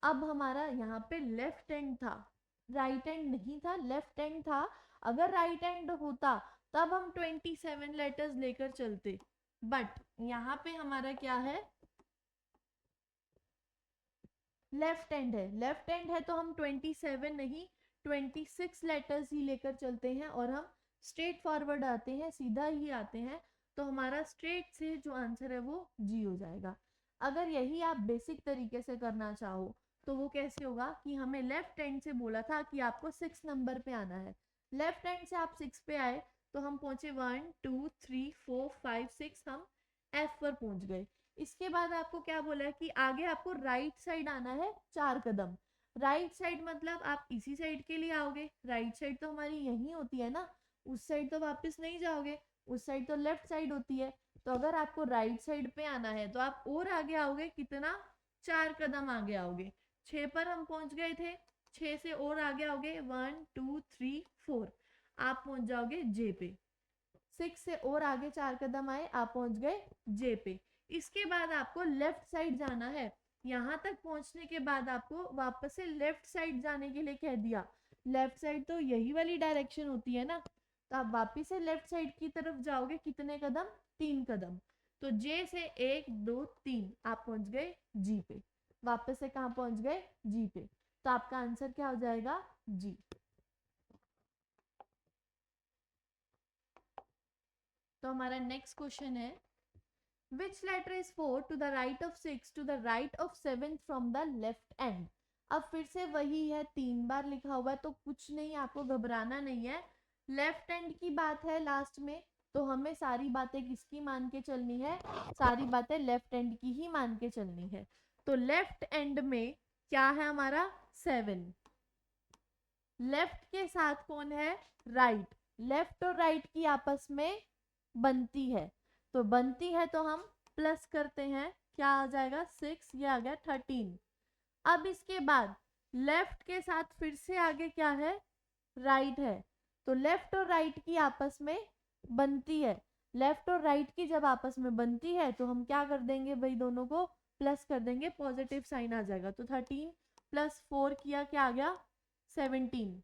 [SPEAKER 1] अब हमारा यहाँ पे लेफ्ट हैंड था, राइट हैंड नहीं था, लेफ्ट हैंड था। अगर राइट हैंड होता तब हम 27 लेटर्स लेकर चलते, बट यहाँ पे हमारा क्या है, लेफ्ट हैंड है। लेफ्ट हैंड है तो हम 27 नहीं 26 लेटर्स ही लेकर चलते हैं, और हम स्ट्रेट फॉरवर्ड आते हैं, सीधा ही आते हैं। तो हमारा स्ट्रेट से जो आंसर है वो जी हो जाएगा। अगर यही आप बेसिक तरीके से करना चाहो तो वो कैसे होगा, कि हमें लेफ्ट हैंड से बोला था कि आपको 6 नंबर पे आना है, लेफ्ट हैंड से आप 6 पे आए तो हम पहुंचे 1 2 3 4 5 6, हम एफ पर पहुंच गए। इसके बाद आपको क्या बोला है कि आगे आपको राइट साइड आना है 4 कदम। राइट साइड मतलब आप इसी साइड के लिए आओगे, राइट साइड तो हमारी यहीं होती है ना, उस साइड तो वापस नहीं जाओगे, उस साइड तो लेफ्ट साइड होती है। तो अगर आपको राइट साइड पे आना है तो आप और आगे आओगे, कितना, 4 कदम आगे आओगे। 6 पर हम पहुंच गए थे, 6 से और आगे आओगे, 1 2 3 4, आप पहुंच जाओगे जे पे। 6 से और आगे 4 कदम आए, आप पहुंच गए जे पे। इसके बाद आपको लेफ्ट साइड जाना है। यहाँ तक पहुंचने के बाद आपको वापस से लेफ्ट साइड जाने के लिए कह दिया। लेफ्ट साइड तो यही वाली डायरेक्शन होती है ना, तो आप वापस से लेफ्ट साइड की तरफ जाओगे, कितने कदम, 3 कदम। तो जे से 1 2 3 आप पहुंच गए जी पे। वापस से कहाँ पहुंच गए, जी पे। तो आपका आंसर क्या हो जाएगा, जी। तो हमारा नेक्स्ट क्वेश्चन है, Which letter is 4 to the right of 6 to the right of 7 from the left end? अब फिर से वही है, 3 बार लिखा हुआ है, तो कुछ नहीं, आपको घबराना नहीं है। लेफ्ट हैंड की बात है लास्ट में, तो हमें सारी बातें किसकी मान के चलनी है, सारी बातें लेफ्ट हैंड की ही मान के चलनी है। तो लेफ्ट हैंड में क्या है हमारा, 7। लेफ्ट के साथ कौन है, राइट। लेफ्ट और राइट की आपस में बनती है, तो बनती है तो हम प्लस करते हैं, क्या आ जाएगा, 6, ये आ गया 13। अब इसके बाद लेफ्ट के साथ फिर से आगे क्या है, राइट है। तो लेफ्ट और राइट की आपस में बनती है, लेफ्ट और राइट की जब आपस में बनती है तो हम क्या कर देंगे भाई, दोनों को प्लस कर देंगे, पॉजिटिव साइन आ जाएगा। तो 13 + 4 किया, क्या आ गया, 17।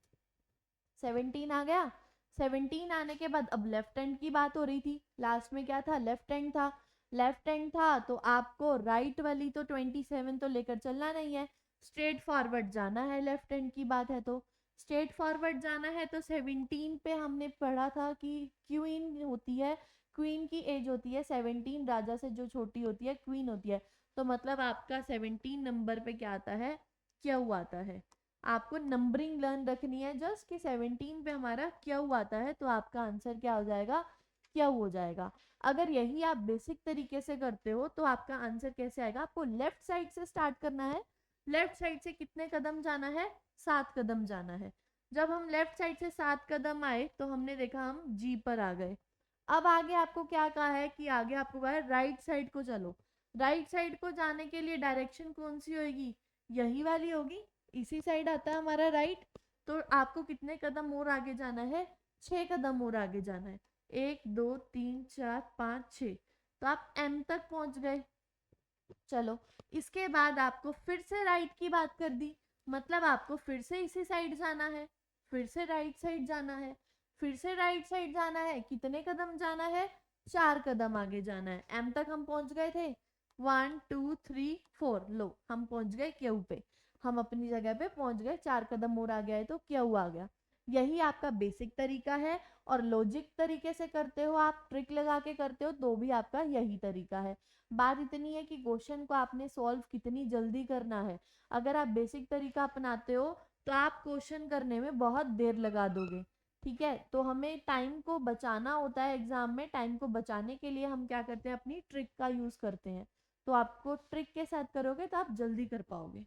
[SPEAKER 1] 17 आ गया। 17 आने के बाद अब लेफ्ट हैंड की बात हो रही थी, लास्ट में क्या था, लेफ्ट हैंड था। लेफ्ट हैंड था तो आपको राइट वाली तो 27 तो लेकर चलना नहीं है, स्ट्रेट फॉरवर्ड जाना है। लेफ्ट हैंड की बात है तो स्ट्रेट फॉरवर्ड जाना है। तो 17 पे हमने पढ़ा था कि क्वीन होती है, क्वीन की एज होती है 17, राजा से जो छोटी होती है क्वीन होती है। तो मतलब आपका 17 नंबर पे क्या आता है, क्यू आता है। आपको नंबरिंग लर्न रखनी है जस्ट, कि 17 पे हमारा क्यू आता है, तो आपका आंसर क्या हो जाएगा, क्यू हो जाएगा। अगर यही आप बेसिक तरीके से करते हो तो आपका आंसर कैसे आएगा, आपको लेफ्ट साइड से स्टार्ट करना है। लेफ्ट साइड से कितने कदम जाना है, 7 कदम जाना है। जब हम लेफ्ट साइड से 7 कदम आए तो हमने देखा हम जी पर आ गए। अब आगे आपको क्या कहा है, कि आगे आपको कहा है राइट साइड को चलो। राइट साइड को जाने के लिए डायरेक्शन कौन सी होगी, यही वाली होगी, इसी साइड आता है हमारा राइट। तो आपको कितने कदम और आगे जाना है, 6 कदम और आगे जाना है, 1 2 3 4 5 6। तो आप एम तक पहुंच गए। चलो, इसके बाद आपको फिर से राइट की बात कर दी, मतलब आपको फिर से इसी साइड जाना है, फिर से राइट साइड जाना है। फिर से राइट साइड जाना है, कितने कदम जाना है, 4 कदम आगे जाना है। एम तक हम पहुंच गए थे, 1 2 3 4, लो हम पहुंच गए क्यू पे, हम अपनी जगह पे पहुंच गए, 4 कदम और आ गया तो क्यू आ गया। यही आपका बेसिक तरीका है, और लॉजिक तरीके से करते हो आप, ट्रिक लगा के करते हो तो भी आपका यही तरीका है। बात इतनी है कि क्वेश्चन को आपने सॉल्व कितनी जल्दी करना है। अगर आप बेसिक तरीका अपनाते हो तो आप क्वेश्चन करने में बहुत देर लगा दोगे। ठीक है, तो हमें टाइम को बचाना होता है एग्जाम में, टाइम को बचाने के लिए हम क्या करते हैं, अपनी ट्रिक का यूज करते हैं। तो आपको ट्रिक के साथ करोगे तो आप जल्दी कर पाओगे।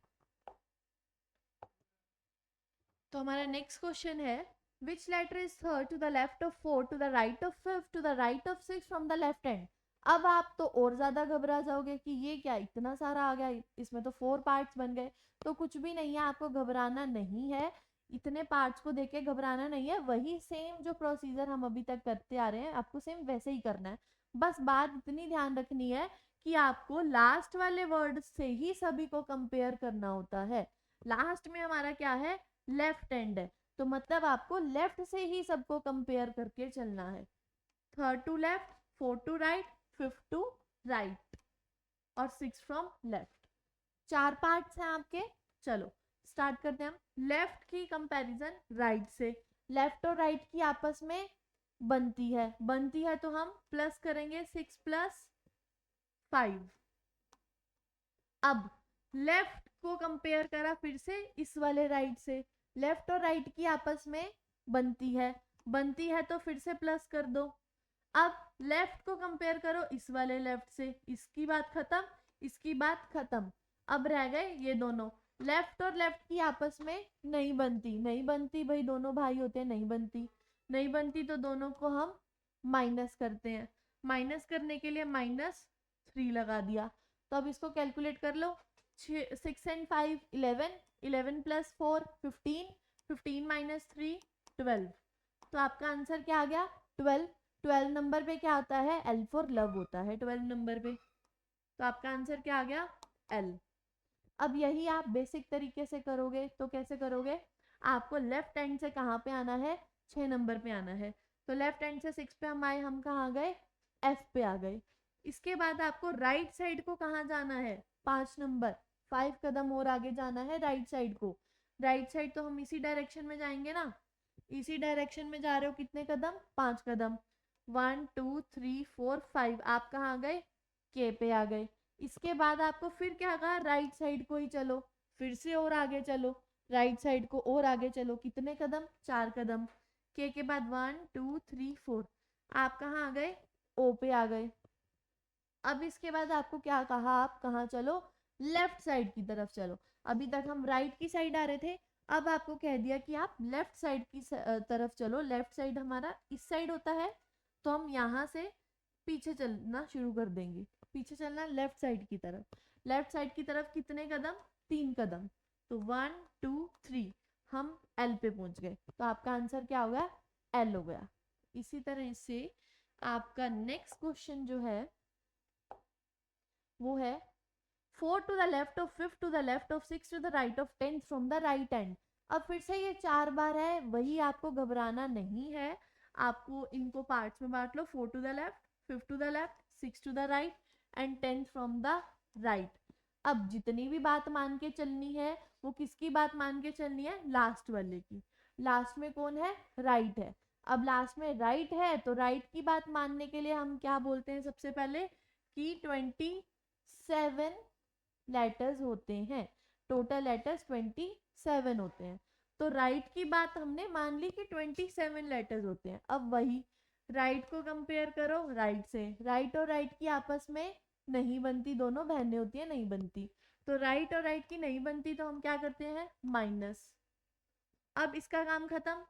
[SPEAKER 1] तो हमारा नेक्स्ट क्वेश्चन है, which letter is third to the left of 4 to the right of 5 to the right of 6 from the left hand. अब आप तो और ज्यादा घबरा जाओगे कि ये क्या इतना सारा आ गया, इसमें तो 4 पार्ट्स बन गए। तो कुछ भी नहीं है, आपको घबराना नहीं है, इतने पार्ट्स को देख के घबराना नहीं है। वही सेम जो प्रोसीजर हम अभी तक करते आ रहे हैं, आपको सेम वैसे ही करना है। बस बात इतनी ध्यान रखनी है कि आपको लास्ट वाले वर्ड से ही सभी को कंपेयर करना होता है। लास्ट में हमारा क्या है, लेफ्ट हैंड है, तो मतलब आपको लेफ्ट से ही सबको कंपेयर करके चलना है। Third to left, fourth to right, fifth to right, और 6 फ्रॉम लेफ्ट। 4 पार्ट्स हैं आपके। चलो स्टार्ट करते हैं हम। लेफ्ट की कंपैरिजन राइट से, लेफ्ट और राइट की आपस में बनती है तो हम प्लस करेंगे, 6 प्लस 5। अब लेफ्ट को कंपेयर करा फिर से इस वाले राइट से, लेफ्ट और राइट की आपस में बनती है तो फिर से प्लस कर दो। अब लेफ्ट को कंपेयर करो इस वाले लेफ्ट से, इसकी बात खत्म, इसकी बात खत्म। अब रह गए ये दोनों, लेफ्ट और लेफ्ट की आपस में नहीं बनती भाई, दोनों भाई होते हैं, नहीं बनती तो दोनों को हम माइनस करते हैं। माइनस करने के लिए -3 लगा दिया। तो अब इसको कैलकुलेट कर लो, 6 एंड 5 11, 11 प्लस 4 15, 15 माइनस 3 12। तो आपका आंसर क्या आ गया, 12। 12 नंबर पे क्या होता है, L फॉर लव होता है 12 नंबर पे। तो आपका आंसर क्या आ गया, L। अब यही आप बेसिक तरीके से करोगे तो कैसे करोगे, आपको लेफ्ट हैंड से कहाँ पे आना है, 6 नंबर पे आना है। तो लेफ्ट हैंड से 6 पे हम आए, हम कहाँ गए, F पे आ गए। इसके बाद आपको राइट साइड को कहाँ जाना है, 5 नंबर, 5 कदम और आगे जाना है राइट साइड को। राइट साइड तो हम इसी डायरेक्शन में जाएंगे ना, इसी डायरेक्शन में जा रहे हो, कितने कदम, 5 कदम, 1 2 3 4 5। आप कहाँ आ गए, के पे आ गए। इसके बाद आपको फिर क्या कहा, राइट साइड को ही चलो, फिर से और आगे चलो, राइट साइड को और आगे चलो, कितने कदम, 4 कदम। के बाद 1 2 3 4, आप कहाँ आ गए, ओ पे आ गए। अब इसके बाद आपको क्या कहा, आप कहाँ चलो, लेफ्ट साइड की तरफ चलो। अभी तक हम राइट की साइड आ रहे थे, अब आपको कह दिया कि आप लेफ्ट साइड की तरफ चलो। लेफ्ट साइड हमारा इस साइड होता है, तो हम यहाँ से पीछे चलना शुरू कर देंगे, पीछे चलना लेफ्ट साइड की तरफ। लेफ्ट साइड की तरफ कितने कदम, 3 कदम। तो 1 2 3, हम एल पे पहुंच गए। तो आपका आंसर क्या हो गया, एल हो गया। इसी तरह से आपका नेक्स्ट क्वेश्चन जो है वो है, 4 to the left of 5 to the left of 6 to the right of 10 from the right hand. अब फिर से ये 4 बार है, वही आपको घबराना नहीं है। आपको इनको पार्ट्स में बांट लो, 4 to the left, 5 to the left, 6 to the right and 10 from the right. अब जितनी भी बात मान के चलनी है वो किसकी बात मान के चलनी है, लास्ट वाले की। लास्ट में कौन है, राइट है। अब लास्ट में राइट है तो राइट की बात मानने के लिए हम क्या बोलते हैं, सबसे पहले कि 27 लेटर्स होते हैं, टोटल लेटर्स 27 होते हैं। तो राइट की बात हमने मान ली कि 27 लेटर्स होते हैं। अब वही राइट को कंपेयर करो राइट से, राइट और राइट की आपस में नहीं बनती, दोनों बहनें होती है, नहीं बनती। तो राइट और राइट की नहीं बनती तो हम क्या करते हैं, माइनस। अब इसका काम खत्म।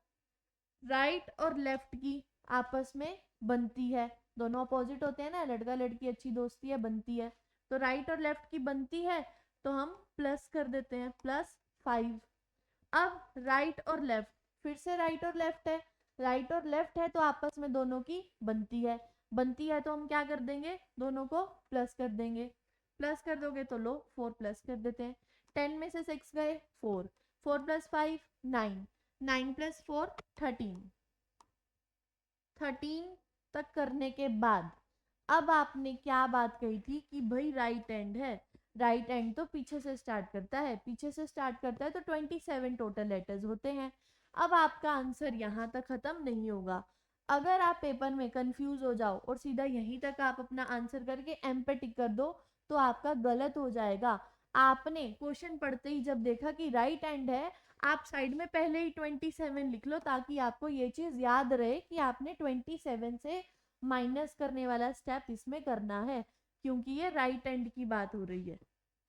[SPEAKER 1] राइट और लेफ्ट की आपस में बनती है, दोनों अपोजिट होते हैं ना, लड़का लड़की अच्छी दोस्ती है, बनती है। तो राइट और लेफ्ट की बनती है तो हम प्लस कर देते हैं, +5। अब राइट और लेफ्ट, फिर से राइट और लेफ्ट है, राइट और लेफ्ट है तो आपस में दोनों की बनती है तो हम क्या कर देंगे, दोनों को प्लस कर देंगे। प्लस कर दोगे तो लो 4 प्लस कर देते हैं। 10 में से 6 गए, 4, 4 + 5 9, 9 + 4 13। 13 तक करने के बाद अब आपने क्या बात कही थी कि भाई राइट एंड है, राइट एंड तो पीछे से स्टार्ट करता है, पीछे से स्टार्ट करता है तो 27 टोटल लेटर्स होते हैं। अब आपका आंसर यहाँ तक खत्म नहीं होगा। अगर आप पेपर में कंफ्यूज हो जाओ और सीधा यहीं तक आप अपना आंसर करके एम पे टिक कर दो तो आपका गलत हो जाएगा। आपने क्वेश्चन पढ़ते ही जब देखा कि राइट एंड है, आप साइड में पहले ही 27 लिख लो ताकि आपको ये चीज याद रहे कि आपने 27 से माइनस करने वाला स्टेप इसमें करना है, क्योंकि ये राइट एंड की बात हो रही है।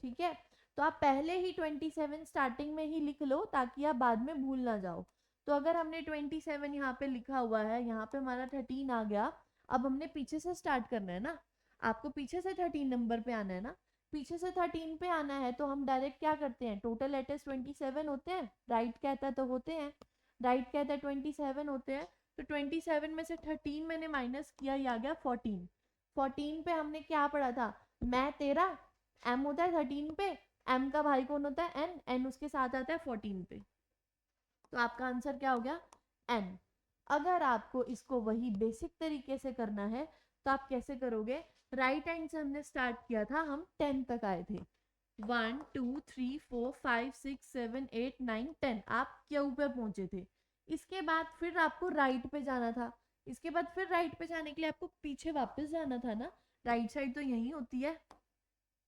[SPEAKER 1] ठीक है, तो आप पहले ही 27 स्टार्टिंग में ही लिख लो ताकि आप बाद में भूल ना जाओ। तो अगर हमने 27 यहाँ पे लिखा हुआ है, यहाँ पे हमारा 13 आ गया। अब हमने पीछे से स्टार्ट करना है ना, आपको पीछे से 13 नंबर पे आना है ना, पीछे से 13 पे आना है तो हम डायरेक्ट क्या करते हैं, टोटल लेटर्स 27 होते हैं, राइट कहता है तो होते हैं, राइट कहता है 27 होते हैं, तो 27 में से 13 मैंने माइनस किया, ये आ गया 14। 14 पे हमने क्या पढ़ा था, मैं तेरा, एम होता है 13 पे, एम का भाई कौन होता है एन, एन उसके साथ आता है 14 पे, तो आपका आंसर क्या हो गया एन। अगर आपको इसको वही बेसिक तरीके से करना है तो आप कैसे करोगे, राइट हैंड से हमने स्टार्ट किया था, हम 10 तक आए थे, 1 2 3 4 5 6 7 8 9 10 आप क्यू पे पहुंचे थे। इसके बाद फिर आपको राइट पे जाना था, इसके बाद फिर राइट पे जाने के लिए आपको पीछे वापस जाना था ना, राइट साइड तो यही होती है।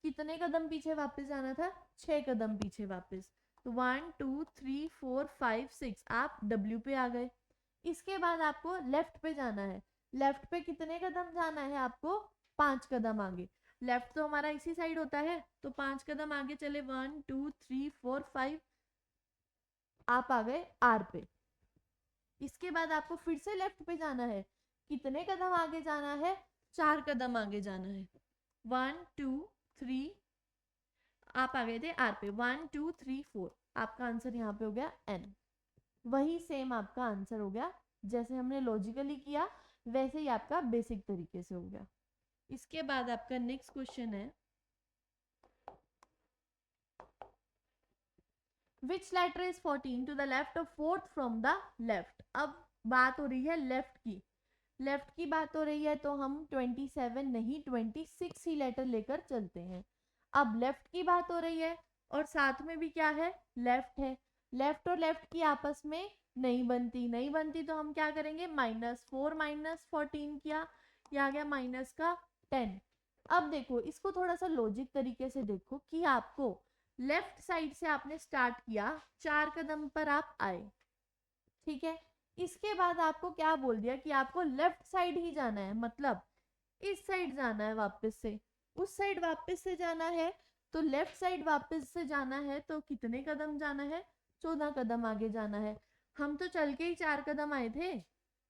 [SPEAKER 1] कितने कदम पीछे वापस जाना था, 6 कदम पीछे वापस, तो 1 2 3 4 5 6 आप डब्ल्यू पे आ गए। इसके बाद आपको लेफ्ट पे जाना है, लेफ्ट पे कितने कदम जाना है आपको, 5 कदम आगे, लेफ्ट तो हमारा इसी साइड होता है तो 5 कदम आगे चले, 1 2 3 4 5 आप आ गए आर पे। इसके बाद आपको फिर से लेफ्ट पे जाना है, कितने कदम आगे जाना है, 4 कदम आगे जाना है, 1 2 3 आप आ गए थे आर पे, 1 2 3 4 आपका आंसर यहाँ पे हो गया एन। वही सेम आपका आंसर हो गया, जैसे हमने लॉजिकली किया वैसे ही आपका बेसिक तरीके से हो गया। इसके बाद आपका नेक्स्ट क्वेश्चन है, which letter is 14 to the left of 4th from the left. अब बात हो रही है लेफ्ट की, लेफ्ट की बात हो रही है तो हम 27 नहीं 26 ही लेटर लेकर चलते हैं। अब लेफ्ट की बात हो रही है और साथ में भी क्या है, लेफ्ट है, लेफ्ट और लेफ्ट की आपस में नहीं बनती, नहीं बनती तो हम क्या करेंगे, -4 -14 किया, ये आ गया माइनस का 10। अब देखो इसको थोड़ा सा लॉजिक तरीके से देखो कि आपको लेफ्ट साइड से आपने स्टार्ट किया, 4 कदम पर आप आए, ठीक है, इसके बाद आपको क्या बोल दिया कि आपको लेफ्ट साइड ही जाना है, मतलब इस साइड जाना है वापस से, उस साइड वापस से जाना है, तो लेफ्ट साइड वापस से जाना है तो कितने कदम जाना है, 14 कदम आगे जाना है। हम तो चल के ही 4 कदम आए थे,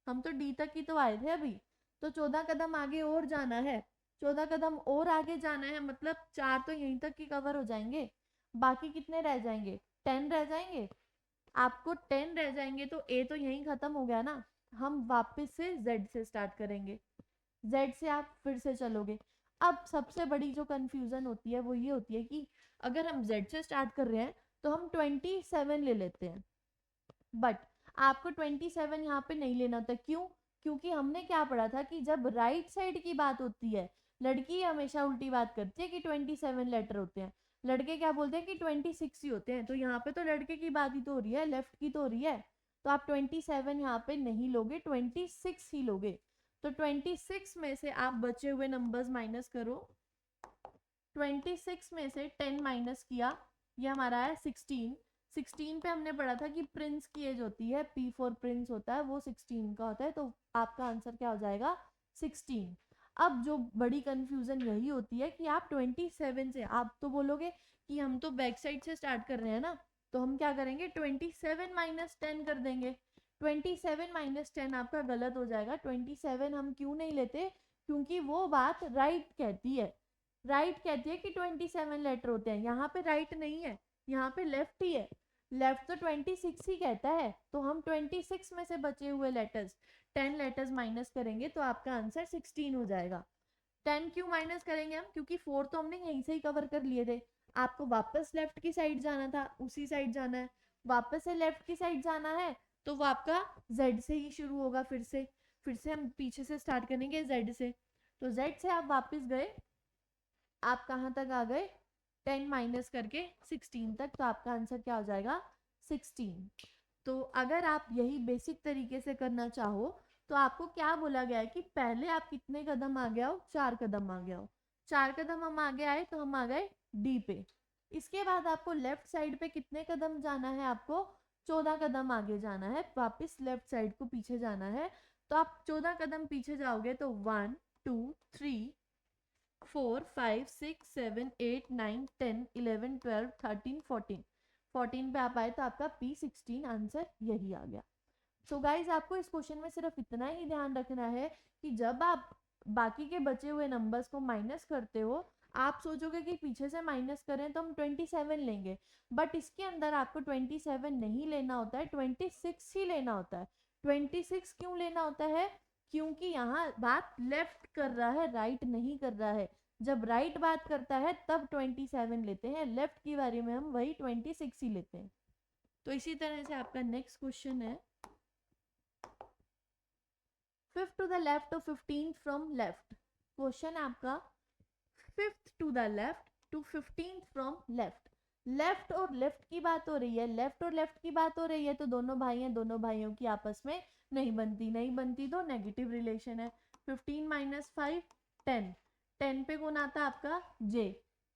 [SPEAKER 1] हम तो डी तक ही तो आए थे अभी, तो 14 कदम आगे और जाना है, 14 कदम और आगे जाना है, मतलब 4 तो यहीं तक ही कवर हो जाएंगे, बाकी कितने रह जाएंगे, 10 रह जाएंगे। आपको 10 रह जाएंगे तो ए तो यहीं खत्म हो गया ना, हम वापस से जेड से स्टार्ट करेंगे, जेड से आप फिर से चलोगे। अब सबसे बड़ी जो कंफ्यूजन होती है वो ये होती है कि अगर हम जेड से स्टार्ट कर रहे हैं तो हम 27 ले लेते हैं, बट आपको 27 यहाँ पे नहीं लेना होता, क्यों, क्योंकि हमने क्या पढ़ा था कि जब राइट साइड की बात होती है, लड़की हमेशा उल्टी बात करती है कि 27 लेटर होते हैं, लड़के क्या बोलते हैं कि 26 ही होते हैं, तो यहाँ पे तो लड़के की बात ही तो हो रही है, लेफ्ट की तो हो रही है, तो आप 27 यहाँ पे नहीं लोगे, 26 ही लोगे। तो 26 में से आप बचे हुए नंबर्स माइनस करो, 26 में से 10 माइनस किया, ये हमारा है 16। 16 पे हमने पढ़ा था कि प्रिंस की एज होती है, पी फॉर प्रिंस होता है, वो 16 का होता है, तो आपका आंसर क्या हो जाएगा 16। अब जो बड़ी कंफ्यूजन यही होती है कि आप 27 से, आप तो बोलोगे कि हम तो बैक साइड से स्टार्ट कर रहे हैं ना, तो हम क्या करेंगे 27 माइनस 10 कर देंगे, 27 माइनस 10 आपका गलत हो जाएगा, 27 हम क्यों नहीं लेते, क्योंकि वो बात राइट कहती है, राइट कहती है कि 27 लेटर होते हैं, यहाँ पे राइट नहीं है, यहाँ पे लेफ्ट ही है, लेफ्ट तो 26 ही कहता है, तो हम 26 में से बचे हुए लेटर्स 10 लेटर्स माइनस करेंगे तो आपका आंसर 16 हो जाएगा। 10 क्यों माइनस करेंगे हम, क्योंकि 4 तो हमने यहीं से ही कवर कर लिए थे, आपको वापस लेफ्ट की साइड जाना था, उसी साइड जाना है, वापस से लेफ्ट की साइड जाना है तो वो आपका जेड से ही शुरू होगा, फिर से फिर से हम पीछे से स्टार्ट करेंगे z से। तो z से आप वापस गए, आप कहाँ तक आ गए, 10 माइनस करके 16 तक, तो आपका आंसर क्या हो जाएगा 16। तो अगर आप यही बेसिक तरीके से करना चाहो तो आपको क्या बोला गया है कि पहले आप कितने कदम आगे आओ, 4 कदम आगे आओ। 4 कदम हम आगे आए तो हम आ गए डी पे। इसके बाद आपको लेफ्ट साइड पे कितने कदम जाना है, आपको 14 कदम आगे जाना है, वापस लेफ्ट साइड को पीछे जाना है। तो आप 14 कदम पीछे जाओगे तो 1 2 3 4 5 6 7 8 9 10 11 12 13 14 14 पे आप आए तो आपका P16 आंसर यही आ गया। सो गाइज आपको इस क्वेश्चन में सिर्फ इतना ही ध्यान रखना है कि जब आप बाकी के बचे हुए नंबर्स को माइनस करते हो, आप सोचोगे कि पीछे से माइनस करें तो हम 27 लेंगे, बट इसके अंदर आपको 27 नहीं लेना होता है, 26 ही लेना होता है। 26 क्यों लेना होता है, क्योंकि यहाँ बात लेफ्ट कर रहा है, राइट नहीं कर रहा है। जब राइट बात करता है तब 27 लेते हैं, लेफ्ट की बारे में हम वही 26 ही लेते हैं। तो इसी तरह से आपका नेक्स्ट क्वेश्चन है, 5th टू द लेफ्ट और 15th फ्रॉम लेफ्ट। क्वेश्चन है आपका 5th to the left to 15th from left. Left और लेफ्ट की बात हो रही है, लेफ्ट और लेफ्ट की बात हो रही है, तो दोनों भाई हैं, दोनों भाइयों की आपस में नहीं बनती, नहीं बनती तो नेगेटिव रिलेशन है। 15 माइनस 5 10, 10 पे कौन आता है आपका जे,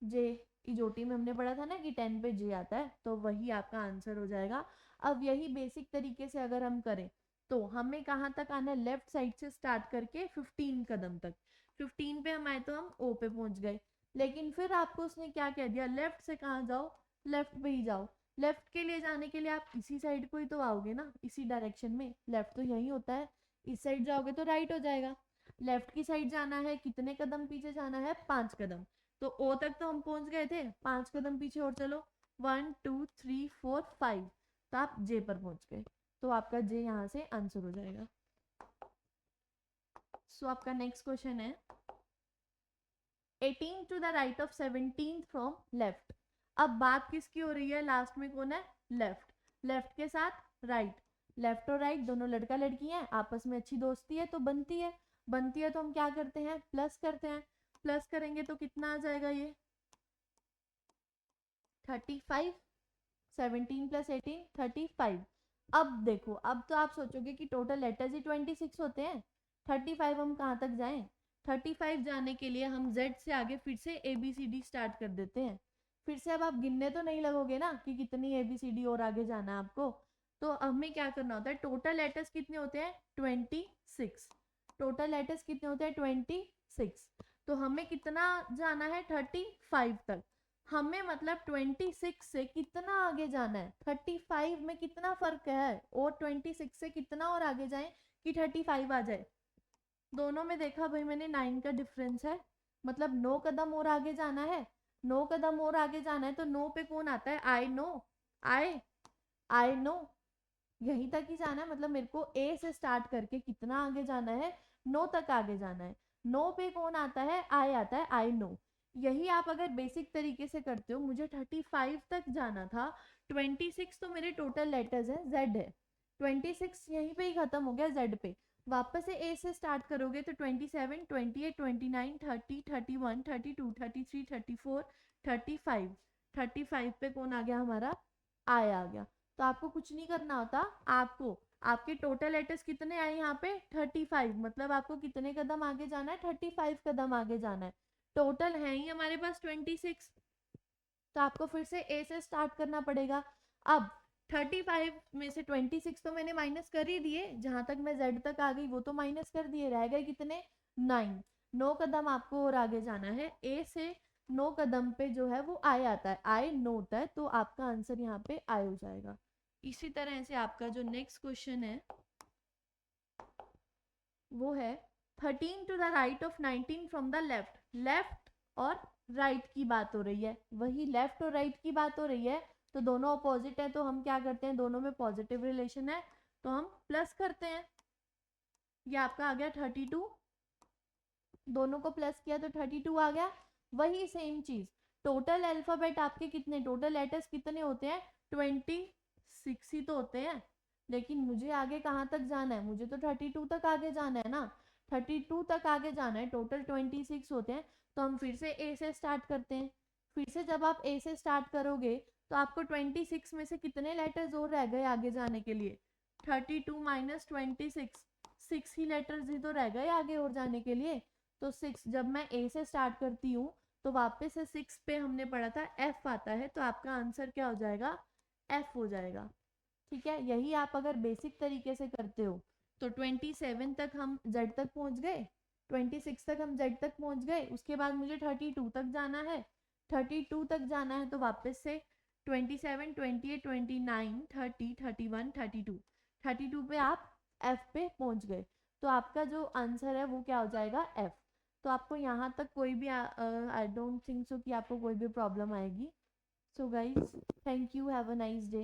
[SPEAKER 1] जे इजोटी में हमने पढ़ा था ना कि 10 पे जे आता है, तो वही आपका आंसर हो जाएगा। अब यही बेसिक तरीके से अगर हम करें तो हमें कहाँ तक आना है, लेफ्ट साइड से स्टार्ट करके 15 कदम तक। 15 पे हम आए तो हम ओ पे पहुंच गए, लेकिन फिर आपको उसने क्या कह दिया, लेफ्ट से कहाँ जाओ, लेफ्ट पे ही जाओ। लेफ्ट के लिए जाने के लिए आप इसी साइड को ही तो आओगे ना, इसी डायरेक्शन में, लेफ्ट तो यही होता है, इस साइड जाओगे तो राइट हो जाएगा। लेफ्ट की साइड जाना है, कितने कदम पीछे जाना है, 5 कदम। तो ओ तक तो हम पहुंच गए थे, 5 कदम पीछे और चलो, 1 2 3 4 5, तो आप जे पर पहुंच गए, तो आपका जे यहाँ से आंसर हो जाएगा। सो आपका नेक्स्ट क्वेश्चन है 18 to the right of 17 from left. अब बात किसकी हो रही है, लास्ट में कौन है, लेफ्ट, लेफ्ट के साथ राइट, लेफ्ट और राइट दोनों लड़का लड़की हैं, आपस में अच्छी दोस्ती है तो बनती है, बनती है तो हम क्या करते हैं, प्लस करते हैं। प्लस करेंगे तो कितना आ जाएगा, ये 35, 17 प्लस 18 35। अब देखो, अब तो आप सोचोगे कि टोटल लेटर्स ही 26 होते हैं, 35 हम कहाँ तक जाएं। 35 जाने के लिए हम z से आगे फिर से ABCD स्टार्ट कर देते हैं। फिर से अब आप गिनने तो नहीं लगोगे ना कि कितनी ABCD और आगे जाना है आपको, तो हमें क्या करना होता है, टोटल लेटर्स कितने होते हैं 26, टोटल लेटर्स कितने होते हैं 26, तो हमें कितना जाना है 35 तक। हमें मतलब 26 से कितना आगे जाना है, 35 में कितना फर्क है, और 26 से कितना और आगे जाए कि 35 आ जाए। दोनों में देखा भाई मैंने 9 का डिफरेंस है, मतलब 9 कदम और आगे जाना है, 9 कदम और आगे जाना है, तो 9 पे कौन आता है, आई नो, आई नो, यहीं तक ही जाना है, मतलब मेरे को ए से स्टार्ट करके कितना आगे जाना है, 9 तक आगे जाना है। 9 पे कौन आता है, आई आता है, आई नो। यही आप अगर बेसिक तरीके से करते हो, मुझे 35 तक जाना था, 26 तो मेरे टोटल लेटर्स है, जेड है, 26 यहीं पे ही खत्म हो गया जेड पे। वापस से ए से स्टार्ट करोगे तो 27 28 29 30 31 32 33 34 35, 35 पे कौन आ गया हमारा, आई आ गया। तो आपको कुछ नहीं करना होता, आपको आपके टोटल लेटर्स कितने आए यहाँ पे 35, मतलब आपको कितने कदम आगे जाना है, 35 कदम आगे जाना है। टोटल है ही हमारे पास 26, तो आपको फिर से ए से स्टार्ट करना पड़ेगा। अब 35 में से 26 तो मैंने माइनस कर ही दिए, जहां तक मैं जेड तक आ गई वो तो माइनस कर दिए, रह गए कितने 9, 9 कदम आपको और आगे जाना है, ए से 9 कदम पे जो है वो आई आता है, आई नो होता है, तो आपका आंसर यहाँ पे आई हो जाएगा। इसी तरह से आपका जो नेक्स्ट क्वेश्चन है वो है 13 to the right of 19 from the left. Left और राइट की बात हो रही है, वही लेफ्ट और राइट की बात हो रही है, तो दोनों अपोजिट है, तो हम क्या करते हैं, दोनों में पॉजिटिव रिलेशन है तो हम प्लस करते हैं। ये आपका आ गया 32, दोनों को प्लस किया तो 32 आ गया। वही सेम चीज, टोटल अल्फाबेट आपके कितने, टोटल लेटर्स कितने होते हैं 26 ही तो होते हैं, लेकिन मुझे आगे कहाँ तक जाना है, मुझे तो 32 तक आगे जाना है ना, 32 तक आगे जाना है, टोटल 26 होते हैं। तो हम फिर से ए से स्टार्ट करते हैं। फिर से जब आप ए से स्टार्ट करोगे तो आपको 26 में से कितने लेटर्स और रह गए आगे जाने के लिए, 32 माइनस 26, 6 ही लेटर्स ही तो रह गए आगे और जाने के लिए। तो 6 जब मैं ए से स्टार्ट करती हूँ तो वापस से 6 पे हमने पढ़ा था एफ आता है, तो आपका आंसर क्या हो जाएगा, एफ हो जाएगा। ठीक है, यही आप अगर बेसिक तरीके से करते हो तो 27 तक हम जेड तक पहुंच गए, 26 तक हम जेड तक पहुंच गए, उसके बाद मुझे 32 तक जाना है, 32 तक जाना है तो वापस से 27, 28, 29, 30, 31, 32, 32 पे आप एफ पे पहुंच गए। तो आपका जो आंसर है वो क्या हो जाएगा, एफ। तो आपको यहाँ तक कोई भी आई डोंट थिंक सो कि आपको कोई भी प्रॉब्लम आएगी। So guys, thank you, have a nice day.